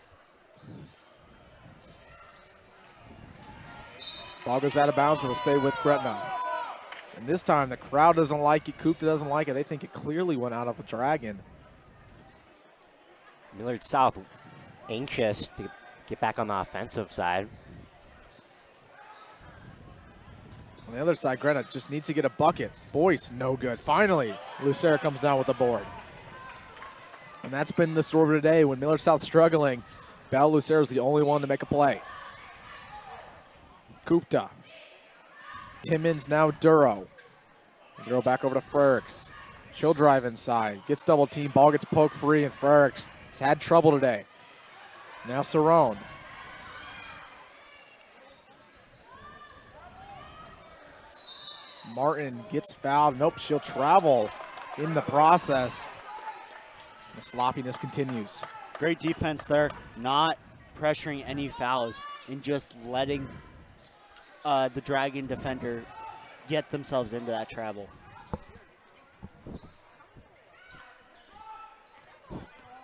Ball goes out of bounds. It'll stay with Gretna. And this time the crowd doesn't like it. Kupta doesn't like it. They think it clearly went out of a Dragon. Millard South anxious to get back on the offensive side. On the other side, Gretna just needs to get a bucket. Boyce, no good. Finally, Lucero comes down with the board. And that's been the story of today. When Millard South's struggling, Bal Lucero's the only one to make a play. Kupta. Timmons, now Duro. Duro back over to Fergs. She'll drive inside. Gets double team. Ball gets poked free, and Fergs has had trouble today. Now Cerrone. Martin gets fouled. Nope, she'll travel in the process. The sloppiness continues. Great defense there, not pressuring any fouls and just letting the Dragon defender get themselves into that travel.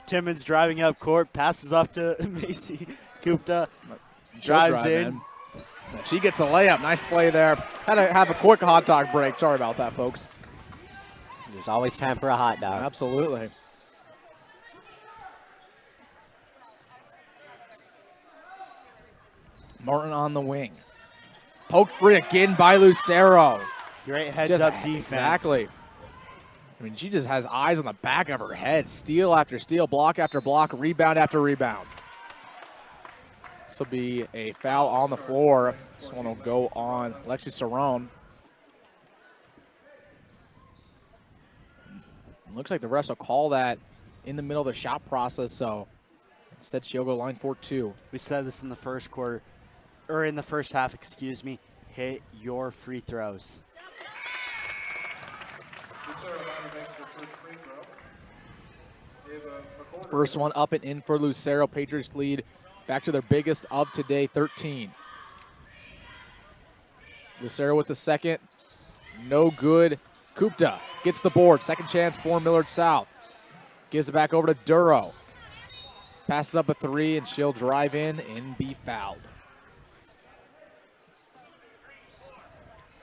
Timmons driving up court, passes off to Macy. Kupta drives in. She gets a layup. Nice play there. Had to have a quick hot dog break. Sorry about that, folks. There's always time for a hot dog. Absolutely. Martin on the wing. Poked free again by Lucero. Great heads-up defense. Exactly. I mean, she just has eyes on the back of her head. Steal after steal, block after block, rebound after rebound. This will be a foul on the floor. This one will go on Lexi Cerrone. Looks like the refs will call that in the middle of the shot process, so instead she'll go line 4-2. We said this in the first quarter, or in the first half, excuse me. Hit your free throws. First one up and in for Lucero. Patriots lead back to their biggest of today, 13. Lucero with the second. No good. Kupta gets the board. Second chance for Millard South. Gives it back over to Duro. Passes up a three, and she'll drive in and be fouled.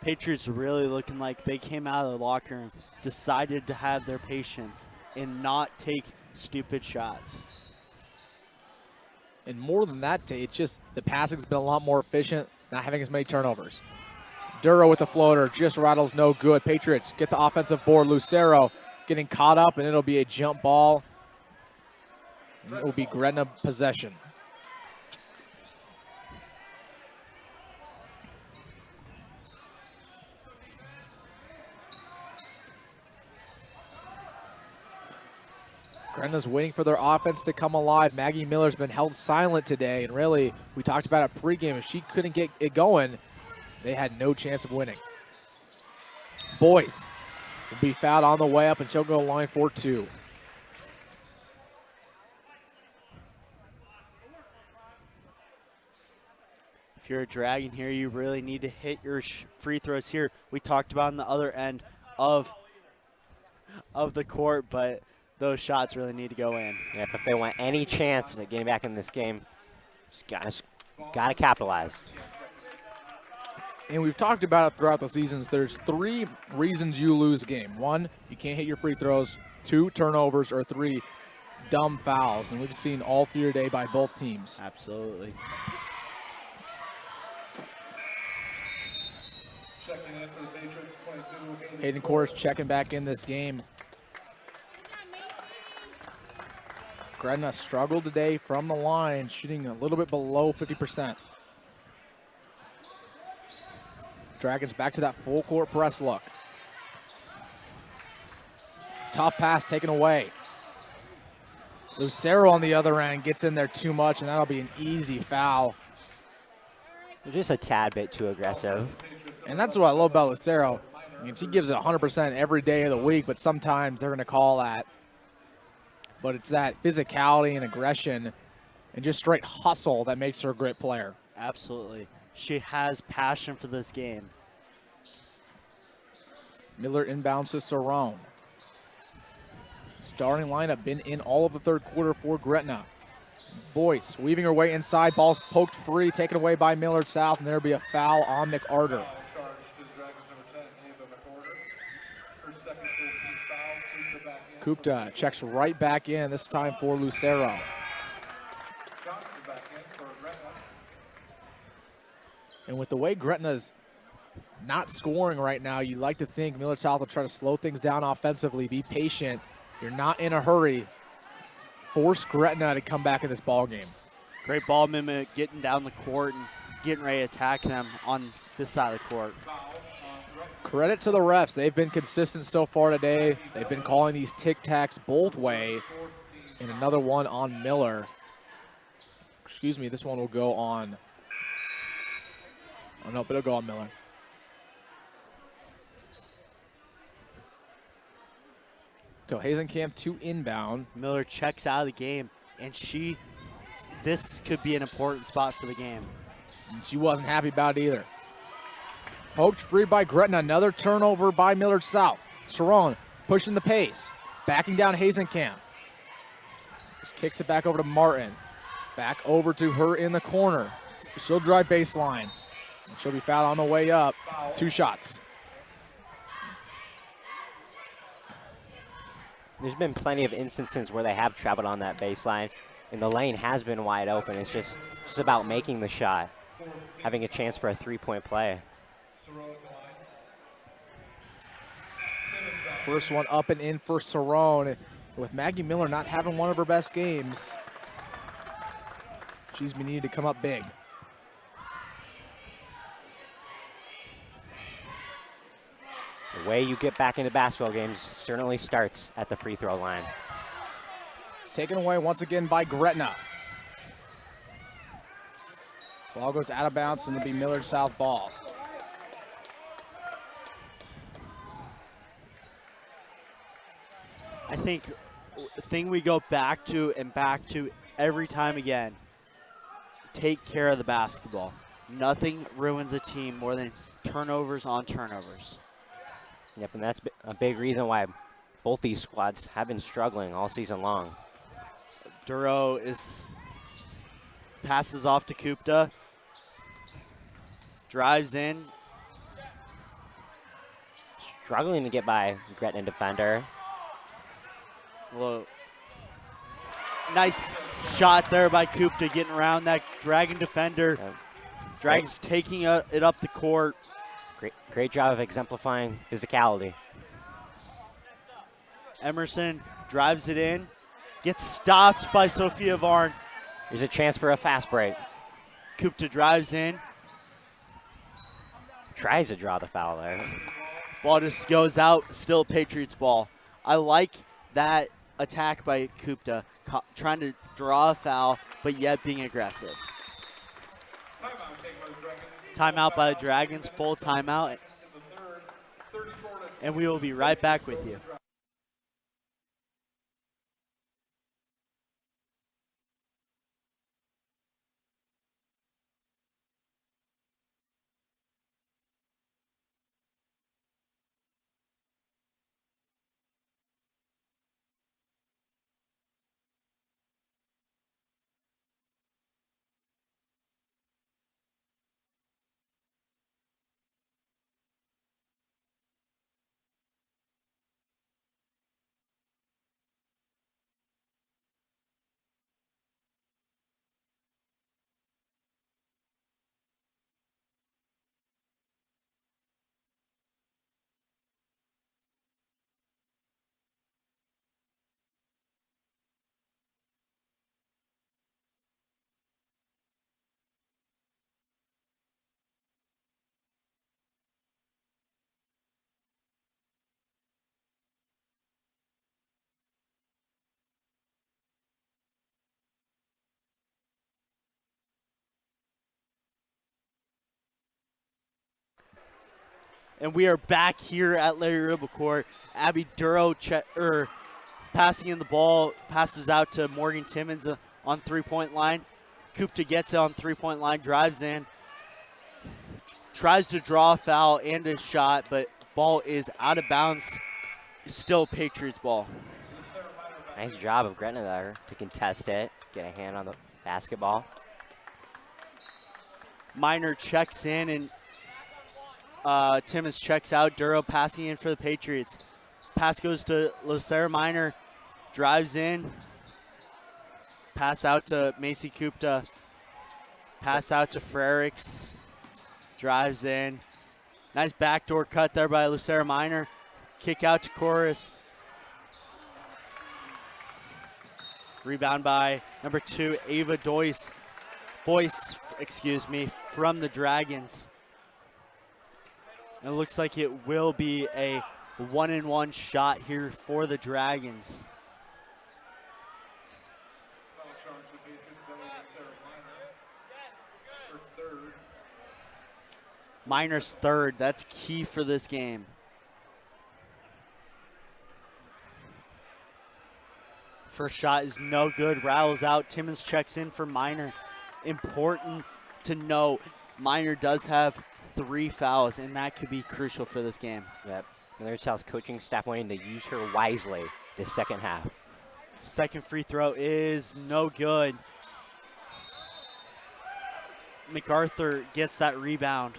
Patriots really looking like they came out of the locker room, decided to have their patience and not take stupid shots. And more than that, it's just the passing's been a lot more efficient, not having as many turnovers. Duro with the floater, just rattles, no good. Patriots get the offensive board. Lucero getting caught up, and it'll be a jump ball. And it will be Gretna possession. Gretna's waiting for their offense to come alive. Maggie Miller's been held silent today, and really, we talked about it pregame. If she couldn't get it going, they had no chance of winning. Boyce will be fouled on the way up, and she'll go line 4-2. If you're a Dragon here, you really need to hit your free throws here. We talked about on the other end of the court, but those shots really need to go in. Yep, if they want any chance at getting back in this game, just gotta capitalize. And we've talked about it throughout the seasons. There's 3 reasons you lose a game. 1, you can't hit your free throws. 2, turnovers, or 3, dumb fouls. And we've seen all 3 today by both teams. Absolutely. Hayden Course checking back in this game. Gretna struggled today from the line, shooting a little bit below 50%. Dragons back to that full court press look. Tough pass taken away. Lucero on the other end gets in there too much, and that'll be an easy foul. They're just a tad bit too aggressive. And that's what I love about Lucero. I mean, she gives it 100% every day of the week, but sometimes they're going to call that. But it's that physicality and aggression and just straight hustle that makes her a great player. Absolutely. She has passion for this game. Miller inbounds to Cerrone. Starting lineup been in all of the third quarter for Gretna. Boyce weaving her way inside. Ball's poked free, taken away by Millard South, and there'll be a foul on McArter. Kupta checks right back in, this time for Lucero. And with the way Gretna's not scoring right now, you'd like to think Millard South will try to slow things down offensively, be patient. You're not in a hurry. Force Gretna to come back in this ball game. Great ball movement, getting down the court and getting ready to attack them on this side of the court. Credit to the refs. They've been consistent so far today. They've been calling these tic-tacs both way. And another one on Miller. Excuse me, this one will go on. Oh, no, but it'll go on Miller. So Hazenkamp to inbound. Miller checks out of the game, and this could be an important spot for the game. And she wasn't happy about it either. Poked free by Gretna. Another turnover by Millard South. Sharon pushing the pace. Backing down Hazenkamp. Just kicks it back over to Martin. Back over to her in the corner. She'll drive baseline. And she'll be fouled on the way up. 2 shots. There's been plenty of instances where they have traveled on that baseline, and the lane has been wide open. It's just about making the shot, having a chance for a 3-point play. First one up and in for Cerrone. With Maggie Miller not having one of her best games, she's been needed to come up big. The way you get back into basketball games certainly starts at the free throw line. Taken away once again by Gretna. Ball goes out of bounds, and it'll be Millard South ball. I think the thing we go back to and back to every time again, take care of the basketball. Nothing ruins a team more than turnovers on turnovers. Yep, and that's a big reason why both these squads have been struggling all season long. Duro passes off to Kupta, drives in. Struggling to get by Gretna defender. Whoa. Nice shot there by Kupta, getting around that Dragon defender. Dragons taking it up the court. Great job of exemplifying physicality. Emerson drives it in, gets stopped by Sophia Varn. There's a chance for a fast break. Kupta drives in. Tries to draw the foul there. Ball just goes out, still Patriots ball. I like that attack by Kupta, trying to draw a foul, but yet being aggressive. Timeout by the Dragons, full timeout. And we will be right back with you. And we are back here at Larry Ribble Court. Abby Duro passing in the ball, passes out to Morgan Timmons on three-point line. Kupta gets it on three-point line, drives in, tries to draw a foul and a shot, but ball is out of bounds. Still Patriots ball. Nice job of Gretna there to contest it, get a hand on the basketball. Minor checks in and Timmons checks out. Duro passing in for the Patriots. Pass goes to Lucera Minor, drives in. Pass out to Macy Kupta. Pass out to Frericks. Drives in. Nice backdoor cut there by Lucera Minor. Kick out to Chorus. Rebound by number 2, Ava Boyce, from the Dragons. And it looks like it will be a 1-and-1 shot here for the Dragons. Minor's third. That's key for this game. First shot is no good. Rattles out. Timmons checks in for Minor. Important to note, Minor does have 3 fouls, and that could be crucial for this game. Yep. Millard South's coaching staff wanting to use her wisely this second half. Second free throw is no good. MacArthur gets that rebound.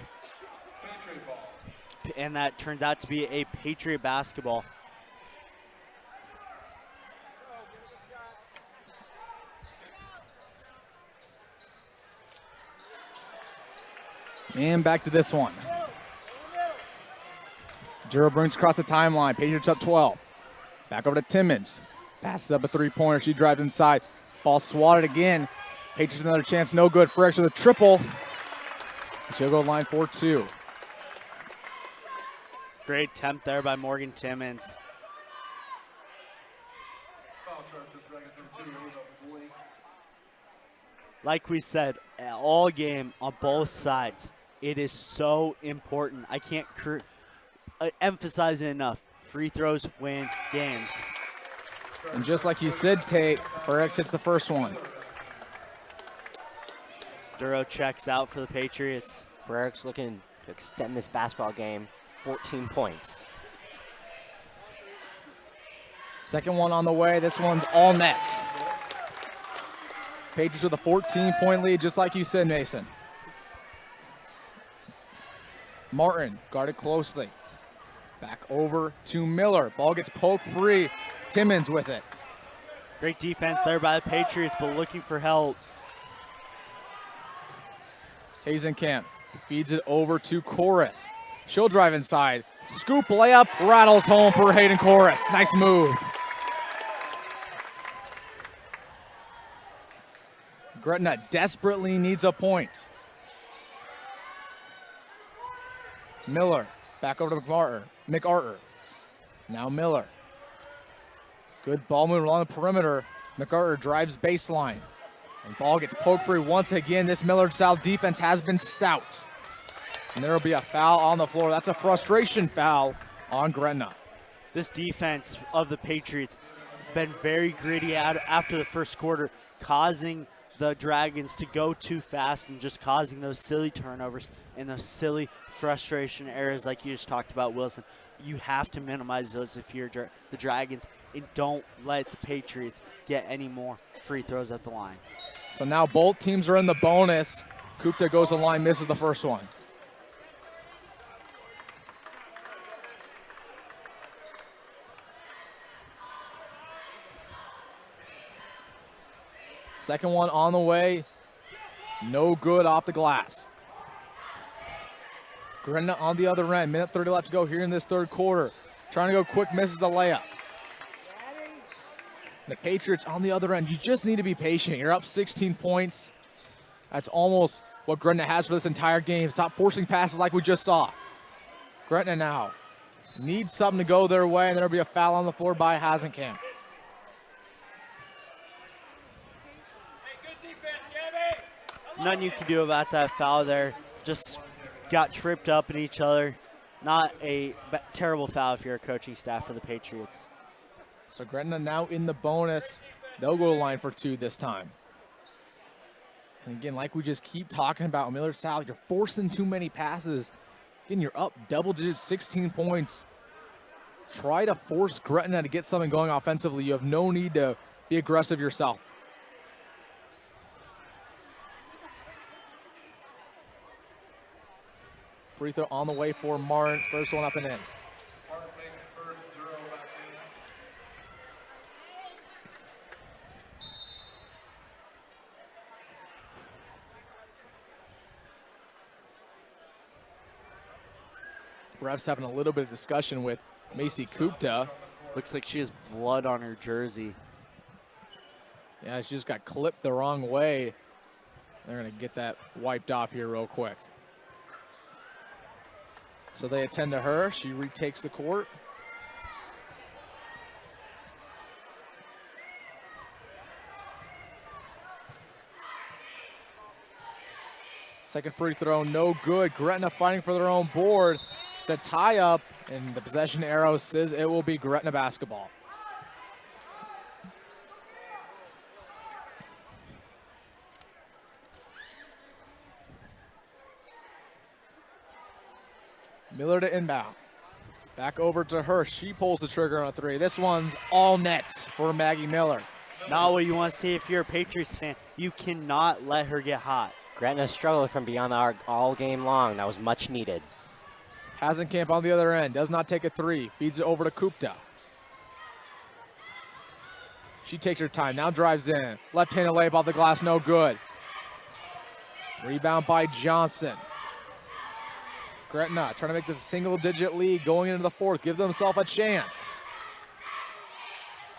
And that turns out to be a Patriot basketball. And back to this one. Duro brings across the timeline. Patriots up 12. Back over to Timmons. Passes up a three-pointer. She drives inside. Ball swatted again. Patriots another chance. No good. Frericks with a triple. She'll go line 4-2. Great attempt there by Morgan Timmons. Like we said, all game on both sides, it is so important. I can't emphasize it enough. Free throws win games. And just like you said, Tate, Frericks hits the first one. Duro checks out for the Patriots. Frericks looking to extend this basketball game. 14 points. Second one on the way. This one's all net. Patriots with a 14-point lead, just like you said, Mason. Martin guarded closely. Back over to Miller. Ball gets poked free. Timmons with it. Great defense there by the Patriots, but looking for help. Hazenkamp feeds it over to Chorus. She'll drive inside. Scoop layup, rattles home for Hayden Chorus. Nice move. Gretna desperately needs a point. Miller back over to MacArthur. Now Miller. Good ball movement along the perimeter. MacArthur drives baseline. And ball gets poked free once again. This Millard South defense has been stout. And there will be a foul on the floor. That's a frustration foul on Gretna. This defense of the Patriots been very gritty after the first quarter, causing the Dragons to go too fast and just causing those silly turnovers and those silly frustration errors like you just talked about, Wilson. You have to minimize those if you're the Dragons, and don't let the Patriots get any more free throws at the line. So now both teams are in the bonus. Kupta goes to the line, misses the first one. Second one on the way. No good off the glass. Gretna on the other end. Minute 30 left to go here in this third quarter. Trying to go quick, misses the layup. The Patriots on the other end. You just need to be patient. You're up 16 points. That's almost what Gretna has for this entire game. Stop forcing passes like we just saw. Gretna now needs something to go their way, and there'll be a foul on the floor by Hazenkamp. Nothing you can do about that foul there. Just got tripped up in each other. Not a terrible foul if you're a coaching staff for the Patriots. So Gretna now in the bonus. They'll go to line for 2 this time. And again, like we just keep talking about, Millard South, you're forcing too many passes. Again, you're up double digits, 16 points. try to force Gretna to get something going offensively. You have no need to be aggressive yourself. Free throw on the way for Martin. First one up and in. Refs having a little bit of discussion with Macy Kupta. Looks like she has blood on her jersey. Yeah, she just got clipped the wrong way. They're going to get that wiped off here real quick. So they attend to her. She retakes the court. Second free throw, no good. Gretna fighting for their own board. It's a tie-up, and the possession arrow says it will be Gretna basketball. Millard to inbound. Back over to her. She pulls the trigger on a three. This one's all net for Maggie Miller. Not what you want to see if you're a Patriots fan. You cannot let her get hot. Gretna struggled from beyond the arc all game long. That was much needed. Hasenkamp on the other end. Does not take a three. Feeds it over to Kupta. She takes her time. Now drives in. Left-handed layup off the glass. No good. Rebound by Johnson. Gretna trying to make this a single-digit lead going into the fourth. Give themselves a chance.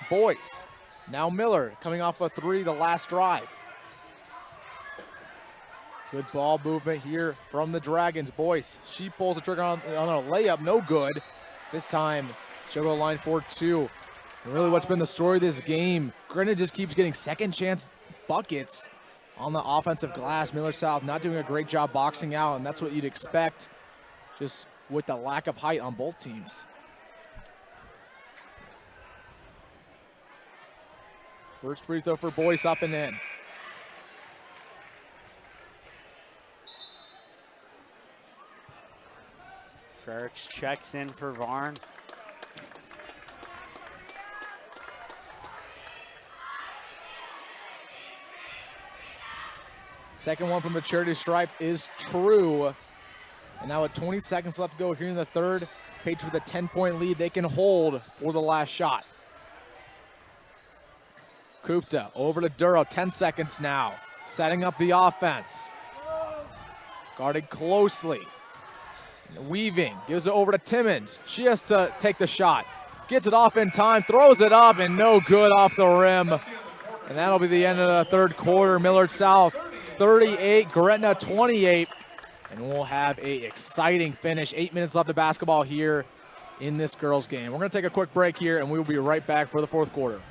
Boyce. Now Miller coming off a three the last drive. Good ball movement here from the Dragons. Boyce, she pulls the trigger on a layup. No good. This time, she'll go line for two. And really what's been the story of this game, Gretna just keeps getting second chance buckets on the offensive glass. Millard South not doing a great job boxing out, and that's what you'd expect just with the lack of height on both teams. First free throw for Boyce up and in. Frericks checks in for Varn. Second one from the charity stripe is true. And now with 20 seconds left to go here in the third, Patriots with a 10-point lead they can hold for the last shot. Kupta over to Duro, 10 seconds now. Setting up the offense. Guarded closely. Weaving, gives it over to Timmons. She has to take the shot. Gets it off in time, throws it up, and no good off the rim. And that'll be the end of the third quarter. Millard South 38, Gretna 28. And we'll have an exciting finish. 8 minutes left of basketball here in this girls game. We're going to take a quick break here, and we will be right back for the fourth quarter.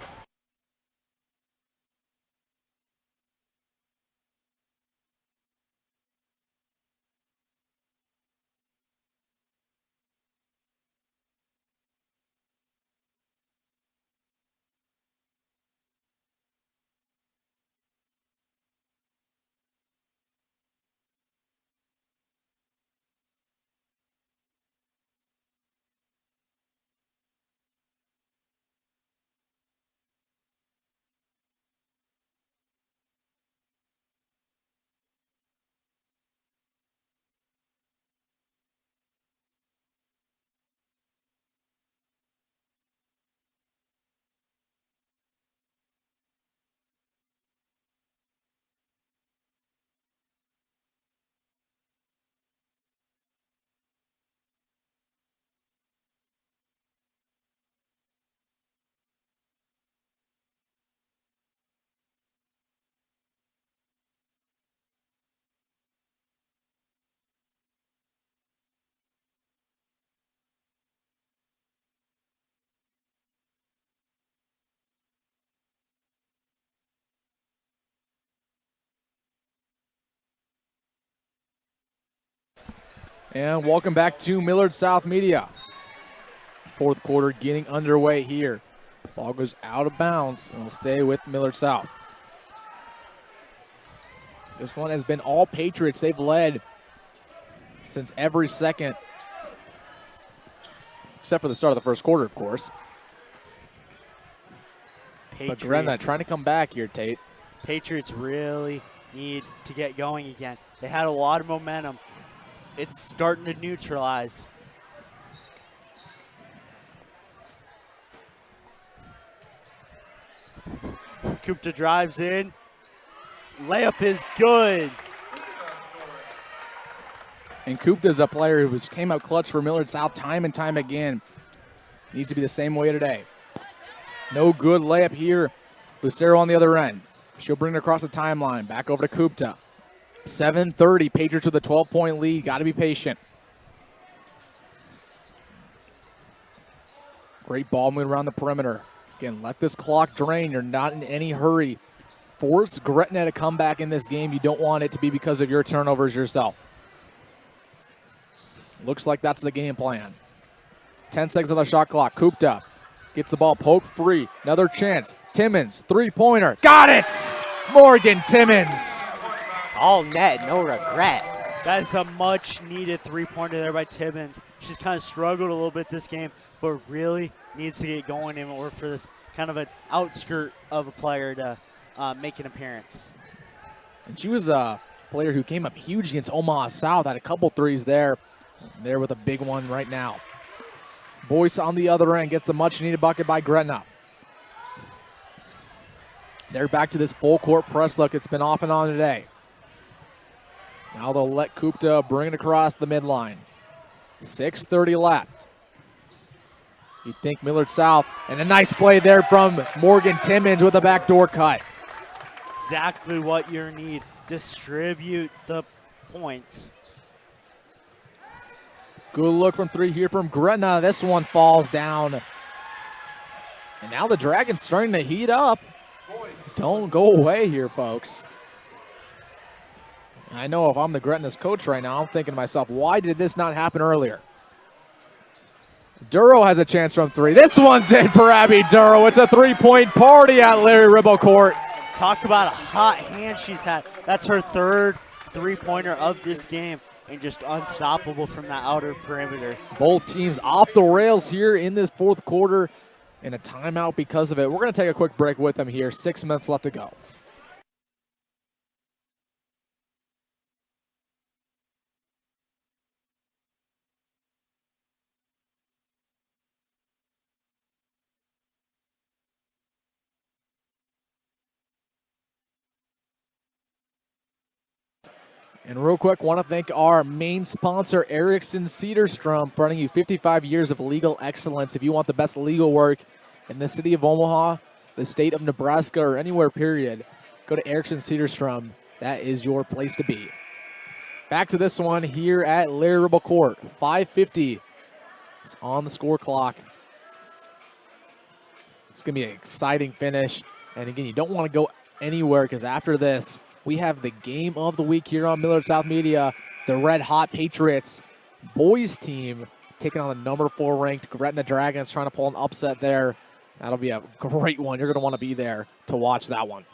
And welcome back to Millard South Media. Fourth quarter getting underway here. Ball goes out of bounds and will stay with Millard South. This one has been all Patriots. They've led since every second except for the start of the first quarter, of course. But Gretna trying to come back here, Tate. Patriots really need to get going again. They had a lot of momentum. It's starting to neutralize. Kupta drives in. Layup is good. And Kupta is a player who came out clutch for Millard South time and time again. Needs to be the same way today. No good layup here. Lucero on the other end. She'll bring it across the timeline. Back over to Kupta. 7:30. Patriots with a 12-point lead. Got to be patient. Great ball moving around the perimeter. Again, let this clock drain. You're not in any hurry. Force Gretna to come back in this game. You don't want it to be because of your turnovers yourself. Looks like that's the game plan. 10 seconds on the shot clock. Kupta gets the ball poked free. Another chance. Timmons, three-pointer. Got it! Morgan Timmons. All net, no regret. That is a much-needed three-pointer there by Timmons. She's kind of struggled a little bit this game, but really needs to get going in order for this kind of an outskirt of a player to make an appearance. And she was a player who came up huge against Omaha South. Had a couple threes there. There with a big one right now. Boyce on the other end gets the much-needed bucket by Gretna. They're back to this full-court press look. It's been off and on today. Now they'll let Kupta bring it across the midline. 6:30 left. You'd think Millard South, and a nice play there from Morgan Timmons with a backdoor cut. Exactly what you need. Distribute the points. Good look from three here from Gretna. This one falls down. And now the Dragons starting to heat up. Don't go away here, folks. I know if I'm the Gretna's coach right now, I'm thinking to myself, why did this not happen earlier? Duro has a chance from three. This one's in for Abby Duro. It's a three-point party at Larry Ribble Court. Talk about a hot hand she's had. That's her third three-pointer of this game, and just unstoppable from that outer perimeter. Both teams off the rails here in this fourth quarter, and a timeout because of it. We're going to take a quick break with them here. 6 minutes left to go. And real quick, want to thank our main sponsor, Erickson Cedarstrom, for running you 55 years of legal excellence. If you want the best legal work in the city of Omaha, the state of Nebraska, or anywhere, period, go to Erickson Cedarstrom. That is your place to be. Back to this one here at Larry Ribble Court. 5:50 is on the score clock. It's going to be an exciting finish. And again, you don't want to go anywhere because after this, we have the game of the week here on Millard South Media. The Red Hot Patriots boys team taking on the number 4 ranked Gretna Dragons, trying to pull an upset there. That'll be a great one. You're going to want to be there to watch that one.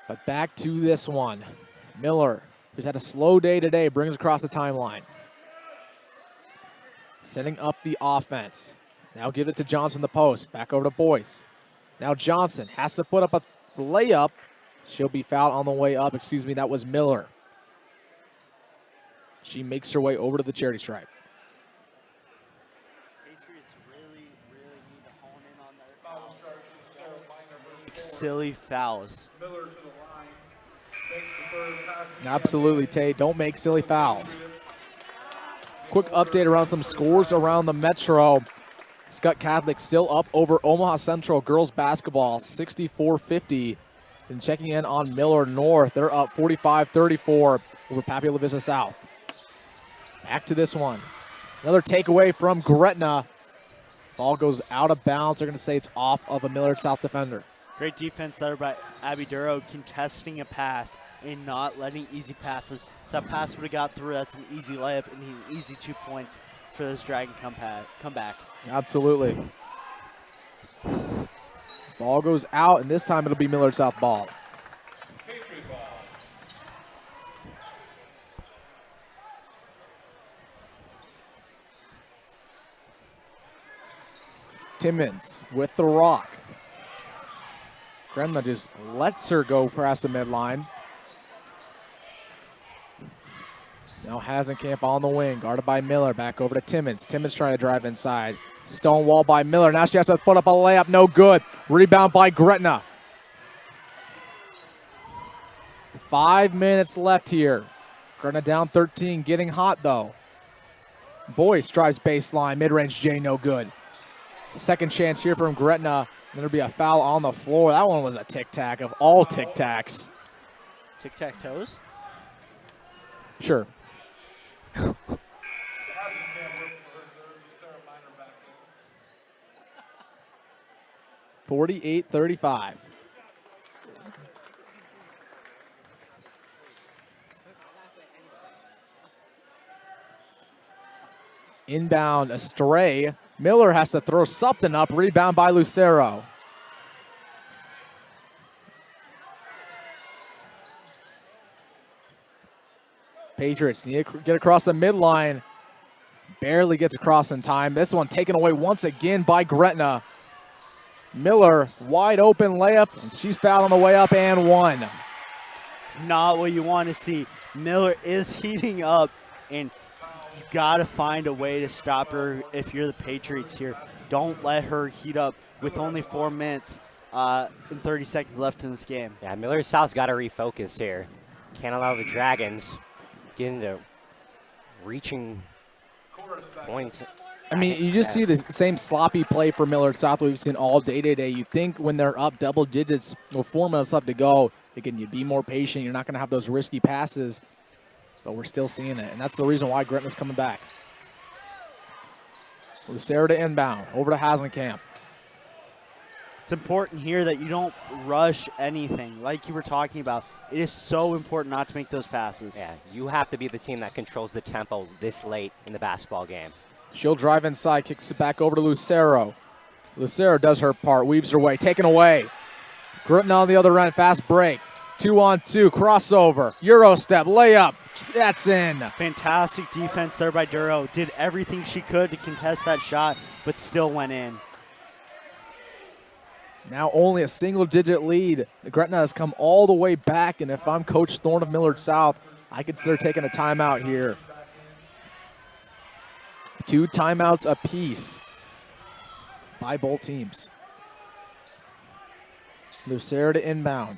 But back to this one. Miller, who's had a slow day today, brings across the timeline. Setting up the offense. Now give it to Johnson, the post. Back over to Boyce. Now Johnson has to put up a layup. She'll be fouled on the way up. Excuse me, that was Miller. She makes her way over to the charity stripe. Patriots really need to hone in on their fouls. Silly fouls. Absolutely, Tate. Don't make silly fouls. Quick update around some scores around the Metro. Scott Catholic still up over Omaha Central girls basketball, 64-50. And checking in on Millard North, they're up 45-34 over Papua La Vista South. Back to this one. Another takeaway from Gretna. Ball goes out of bounds. They're going to say it's off of a Millard South defender. Great defense there by Abby Duro, contesting a pass and not letting easy passes. If that pass would have got through, that's an easy layup and an easy 2 points for this Dragon comeback. Absolutely. Ball goes out, and this time it'll be Millard South ball. Timmons with the rock. Gretna just lets her go past the midline. Now Hasenkamp on the wing, guarded by Miller. Back over to Timmons. Timmons trying to drive inside. Stonewall by Miller. Now she has to put up a layup. No good. Rebound by Gretna. 5 minutes left here. Gretna down 13, getting hot though. Boyce drives baseline, mid-range J, no good. Second chance here from Gretna. There'll be a foul on the floor. That one was a tic-tac of all tic-tacs. Tic-tac-toes? Sure. 48-35. Inbound, astray. Miller has to throw something up. Rebound by Lucero. Patriots need to get across the midline. Barely gets across in time. This one taken away once again by Gretna. Miller, wide open layup, and she's fouled on the way up and one. It's not what you want to see. Miller is heating up, and you got to find a way to stop her if you're the Patriots here. Don't let her heat up with only 4 minutes and 30 seconds left in this game. Yeah, Millard South's got to refocus here. Can't allow the Dragons get into reaching points. I mean, you just see the same sloppy play for Millard South we've seen all day today. You think when they're up double digits with 4 minutes left to go, again, you be more patient. You're not going to have those risky passes, but we're still seeing it, and that's the reason why Gretna's coming back. Lucero to inbound, over to Hasenkamp. It's important here that you don't rush anything. Like you were talking about, it is so important not to make those passes. Yeah, you have to be the team that controls the tempo this late in the basketball game. She'll drive inside, kicks it back over to Lucero. Lucero does her part, weaves her way, taken away. Gretna on the other end, fast break. 2-on-2, crossover, Euro step, layup, that's in. Fantastic defense there by Duro. Did everything she could to contest that shot, but still went in. Now only a single-digit lead. Gretna has come all the way back, and if I'm Coach Thorne of Millard South, I consider taking a timeout here. 2 timeouts apiece by both teams. Lucero to inbound.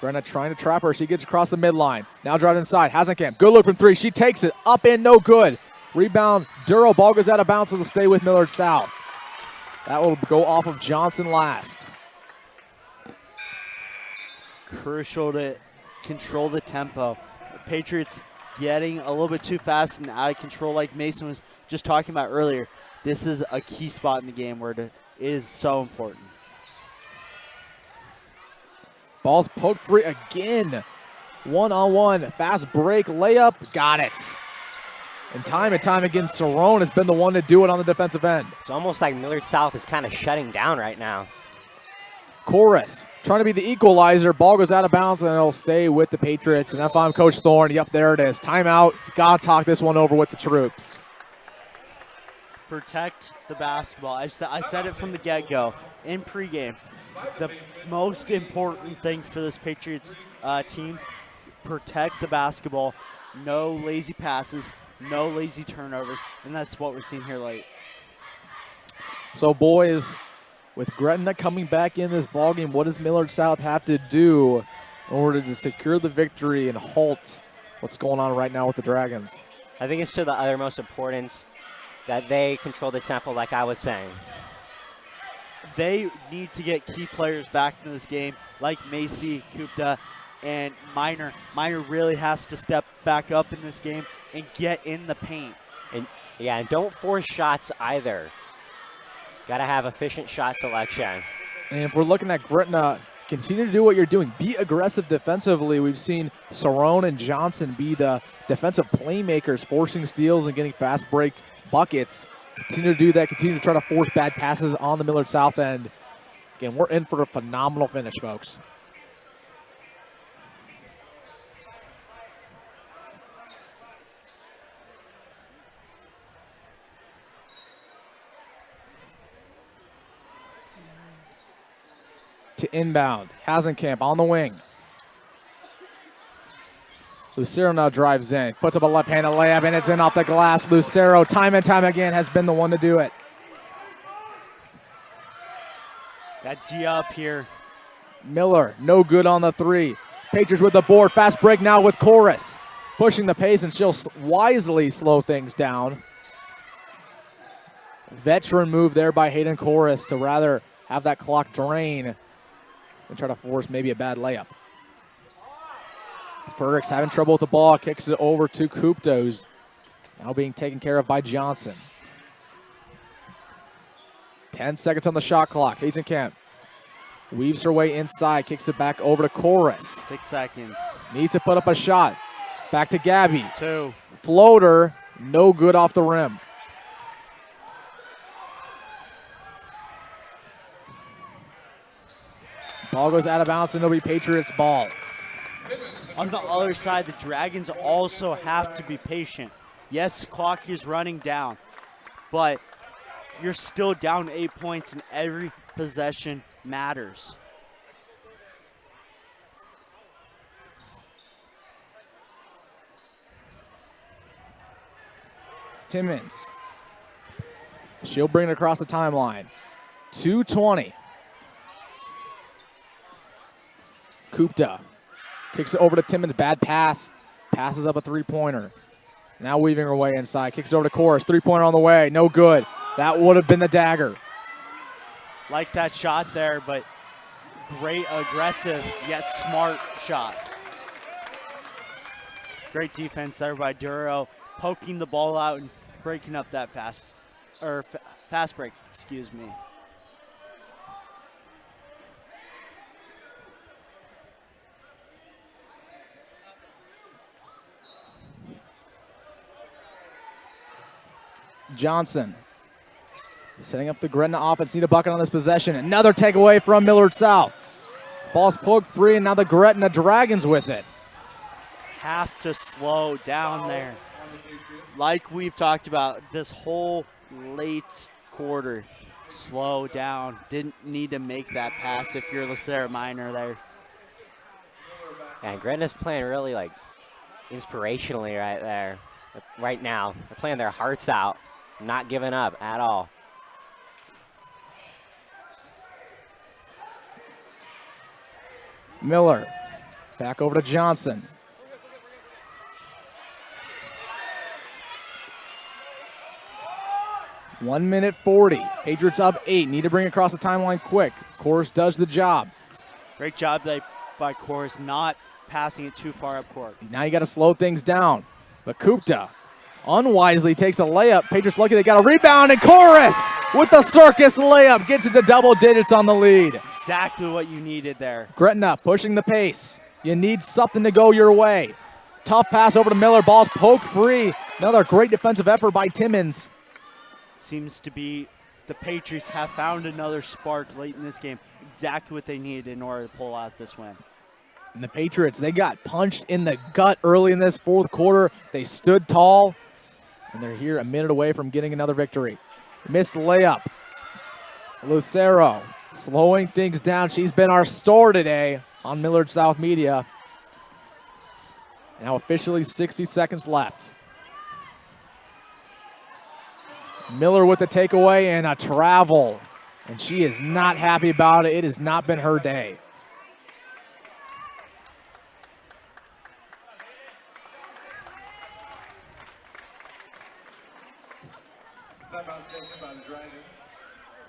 Gretna trying to trap her. She gets across the midline. Now driving inside. Hasenkamp. Good look from 3. She takes it. Up and no good. Rebound. Duro. Ball goes out of bounds. It'll stay with Millard South. That will go off of Johnson last. Crucial to control the tempo. The Patriots getting a little bit too fast and out of control like Mason was just talking about earlier. This is a key spot in the game where it is so important. Ball's poked free again. 1-on-1, fast break, layup, got it. And time again, Cerrone has been the one to do it on the defensive end. It's almost like Millard South is kind of shutting down right now. Chorus trying to be the equalizer. Ball goes out of bounds, and it'll stay with the Patriots. And if I'm Coach Thorne, yep, there it is. Timeout. Got to talk this one over with the troops. Protect the basketball. I said it from the get-go in pregame. The most important thing for this Patriots team, protect the basketball. No lazy passes, no lazy turnovers, and that's what we're seeing here late. So, boys, with Gretna coming back in this ballgame, what does Millard South have to do in order to secure the victory and halt what's going on right now with the Dragons? I think it's to the uttermost importance that they control the tempo like I was saying. They need to get key players back into this game, like Macy, Kupta, and Minor. Minor really has to step back up in this game and get in the paint. And yeah, and don't force shots either. Got to have efficient shot selection. And if we're looking at Gretna, continue to do what you're doing. Be aggressive defensively. We've seen Cerrone and Johnson be the defensive playmakers, forcing steals and getting fast break buckets. Continue to do that. Continue to try to force bad passes on the Millard South end. Again, we're in for a phenomenal finish, folks. to inbound. Hasenkamp on the wing. Lucero now drives in, puts up a left-handed layup, and it's in off the glass. Lucero, time and time again, has been the one to do it. Got D up here. Miller, no good on the three. Patriots with the board. Fast break now with Chorus. Pushing the pace, and she'll wisely slow things down. Veteran move there by Hayden Chorus to rather have that clock drain and try to force maybe a bad layup. Ferg's having trouble with the ball, kicks it over to Kuptos. Now being taken care of by Johnson. 10 seconds on the shot clock. Hazenkamp weaves her way inside, kicks it back over to Chorus. 6 seconds. Needs to put up a shot. Back to Gabby. 2. Floater, no good off the rim. Ball goes out of bounds, and it'll be Patriots ball. On the other side, the Dragons also have to be patient. Yes, the clock is running down, but you're still down 8 points, and every possession matters. Timmons. She'll bring it across the timeline. 2:20. Kupta kicks it over to Timmons. Bad pass. Passes up a three-pointer. Now weaving her way inside. Kicks it over to Chorus. Three-pointer on the way. No good. That would have been the dagger. Like that shot there, but great aggressive yet smart shot. Great defense there by Duro, poking the ball out and breaking up that fast break, excuse me. Johnson setting up the Gretna offense. Need a bucket on this possession. Another takeaway from Millard South. Ball's poked free, and now the Gretna Dragons with it. Have to slow down there. Like we've talked about this whole late quarter, slow down. Didn't need to make that pass if you're Lucero Minor there. And Gretna's playing really like inspirationally right there. Right now, they're playing their hearts out, not giving up at all. Miller back over to Johnson. One minute 40. Patriots up 8. Need to bring it across the timeline quick. Chorus does the job. Great job by Chorus, not passing it too far up court. Now you got to slow things down. But Kupta unwisely takes a layup. Patriots lucky they got a rebound, and Chorus with the circus layup gets it to double digits on the lead. Exactly what you needed there. Gretna pushing the pace. You need something to go your way. Tough pass over to Miller. Ball's poked free. Another great defensive effort by Timmons. Seems to be the Patriots have found another spark late in this game. Exactly what they needed in order to pull out this win. And the Patriots, they got punched in the gut early in this fourth quarter. They stood tall, and they're here a minute away from getting another victory. Missed layup. Lucero slowing things down. She's been our star today on Millard South Media. Now officially 60 seconds left. Miller with the takeaway and a travel. And she is not happy about it. It has not been her day.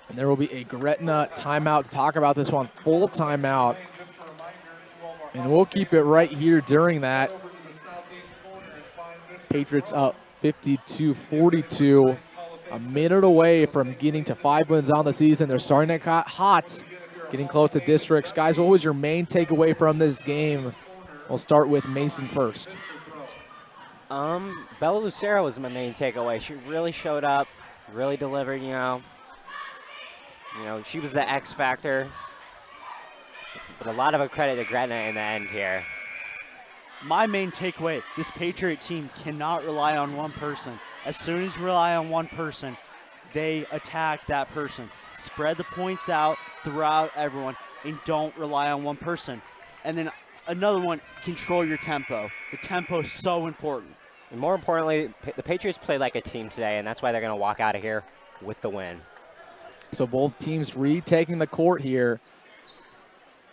And there will be a Gretna timeout to talk about this one. Full timeout. And we'll keep it right here during that. Patriots up 52-42. A minute away from getting to 5 wins on the season. They're starting to get hot, getting close to districts. Guys, what was your main takeaway from this game? We'll start with Mason first. Bella Lucero was my main takeaway. She really showed up, really delivered, you know. She was the X factor. But a lot of a credit to Gretna in the end here. My main takeaway, this Patriot team cannot rely on one person. As soon as you rely on one person, they attack that person. Spread the points out throughout everyone. and don't rely on one person. And then another one, control your tempo. The tempo is so important. And more importantly, the Patriots play like a team today, and that's why they're going to walk out of here with the win. So both teams retaking the court here.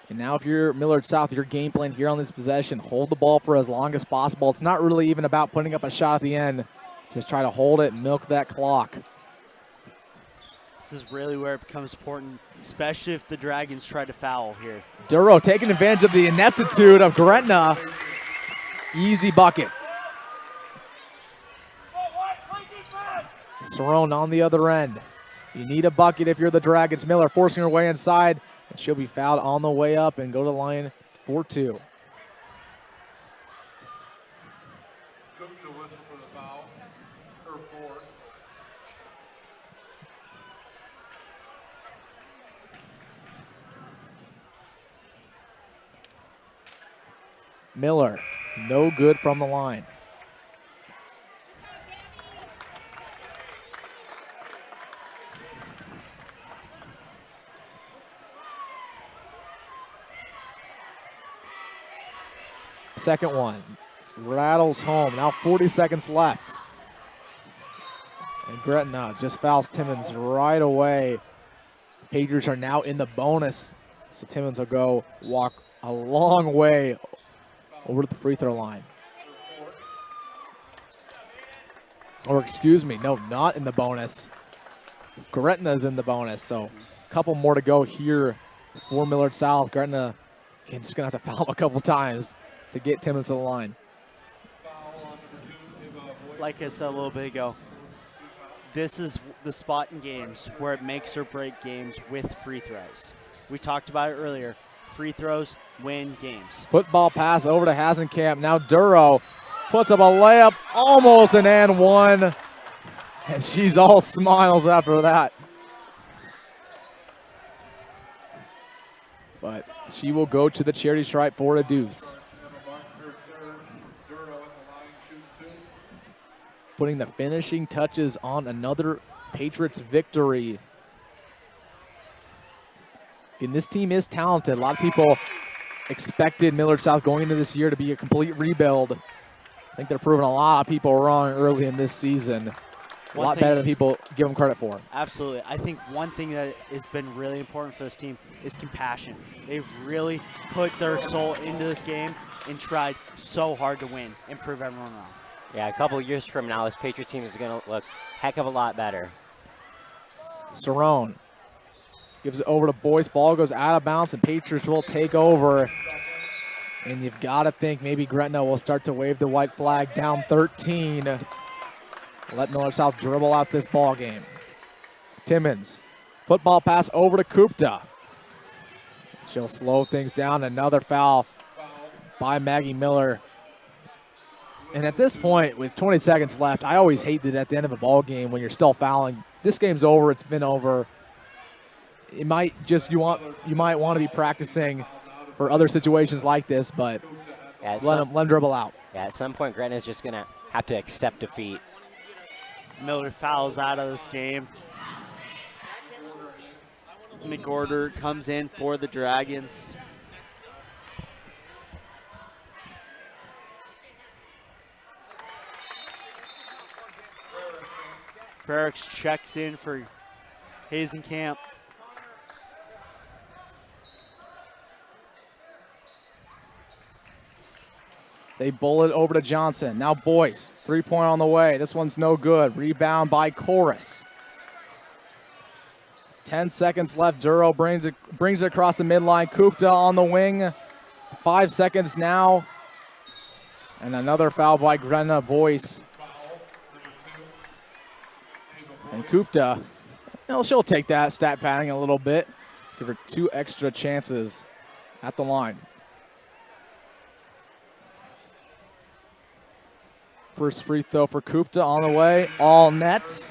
And now if you're Millard South, your game plan here on this possession, hold the ball for as long as possible. It's not really even about putting up a shot at the end. Just try to hold it, milk that clock. This is really where it becomes important, especially if the Dragons try to foul here. Duro taking advantage of the ineptitude of Gretna. Easy bucket. Cerrone on the other end. You need a bucket if you're the Dragons. Miller forcing her way inside. And she'll be fouled on the way up and go to the line for 2. Miller, no good from the line. Second one, rattles home. Now 40 seconds left. And Gretna just fouls Timmons right away. Patriots are now in the bonus. So Timmons will go walk a long way over to the free throw line. Or excuse me, no, not in the bonus. Gretna's in the bonus, so a couple more to go here for Millard South. Gretna just going to have to foul him a couple times to get Timmons to the line. Like I said a little bit ago, this is the spot in games where it makes or break games with free throws. We talked about it earlier. Free throws win games. Football pass over to Hasenkamp. Now Duro puts up a layup, almost an and one. And she's all smiles after that. But she will go to the charity stripe for a deuce. Putting the finishing touches on another Patriots victory. And this team is talented. A lot of people expected Millard South going into this year to be a complete rebuild. I think they're proving a lot of people wrong early in this season. A lot better than people give them credit for. Absolutely. I think one thing that has been really important for this team is compassion. They've really put their soul into this game and tried so hard to win and prove everyone wrong. Yeah, a couple of years from now, this Patriot team is going to look a heck of a lot better. Cerrone gives it over to Boyce. Ball goes out of bounds, and Patriots will take over. And you've got to think maybe Gretna will start to wave the white flag down 13. Let Millard South dribble out this ball game. Timmons, football pass over to Kupta. She'll slow things down. Another foul by Maggie Miller. And at this point, with 20 seconds left, I always hate that at the end of a ball game when you're still fouling. This game's over. It's been over. It might just you might want to be practicing for other situations like this, but yeah, let them dribble out. Yeah, at some point, Gretna is just going to have to accept defeat. Miller fouls out of this game. McGorder comes in for the Dragons. Ferrix checks in for Hasenkamp. They bowl it over to Johnson. Now Boyce, three-point on the way. This one's no good. Rebound by Chorus. 10 seconds left. Duro brings it across the midline. Kupta on the wing. 5 seconds now. And another foul by Gretna. Boyce. And Kupta, she'll take that stat padding a little bit. Give her 2 extra chances at the line. First free throw for Kupta on the way. All net.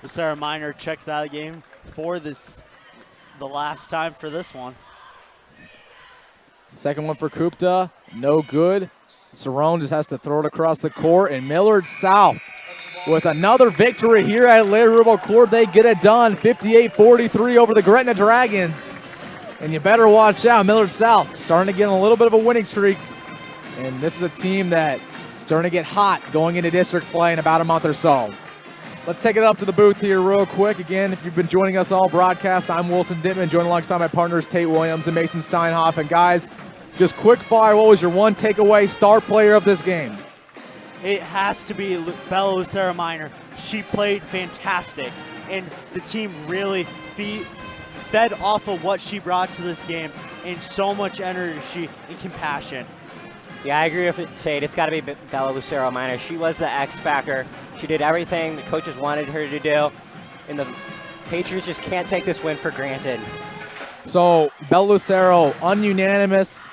Sarah Miner checks out of the game for this, the last time for this one. Second one for Kupta, no good. Cerrone just has to throw it across the court, and Millard South with another victory here at Larry Rubel Court. They get it done, 58-43 over the Gretna Dragons. And you better watch out. Millard South starting to get a little bit of a winning streak. And this is a team that is starting to get hot going into district play in about a month or so. Let's take it up to the booth here real quick. Again, if you've been joining us all broadcast, I'm Wilson Dittman, joined alongside my partners Tate Williams and Mason Steinhoff. And guys, just quick fire, what was your one takeaway star player of this game? It has to be Bella Lucero Minor. She played fantastic, and the team really fed off of what she brought to this game, and so much energy and compassion. Yeah, I agree with it, Tate. It's got to be Bella Lucero Minor. She was the X factor. She did everything the coaches wanted her to do, and the Patriots just can't take this win for granted. So Bella Lucero, unanimous,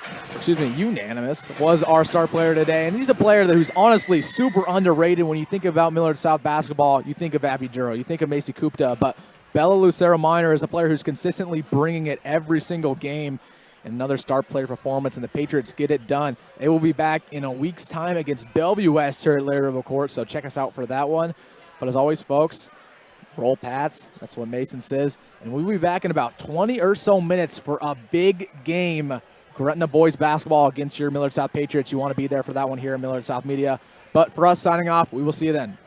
was our star player today. And he's a player who's honestly super underrated. When you think about Millard South basketball, you think of Abby Duro, you think of Macy Kupta, but Bella Lucero Minor is a player who's consistently bringing it every single game. And another star player performance, and the Patriots get it done. They will be back in a week's time against Bellevue West here at Larry Rubel Court, so check us out for that one. But as always, folks, roll Pats. That's what Mason says. And we'll be back in about 20 or so minutes for a big game. Gretna boys basketball against your Millard South Patriots. You want to be there for that one here at Millard South Media. But for us signing off, we will see you then.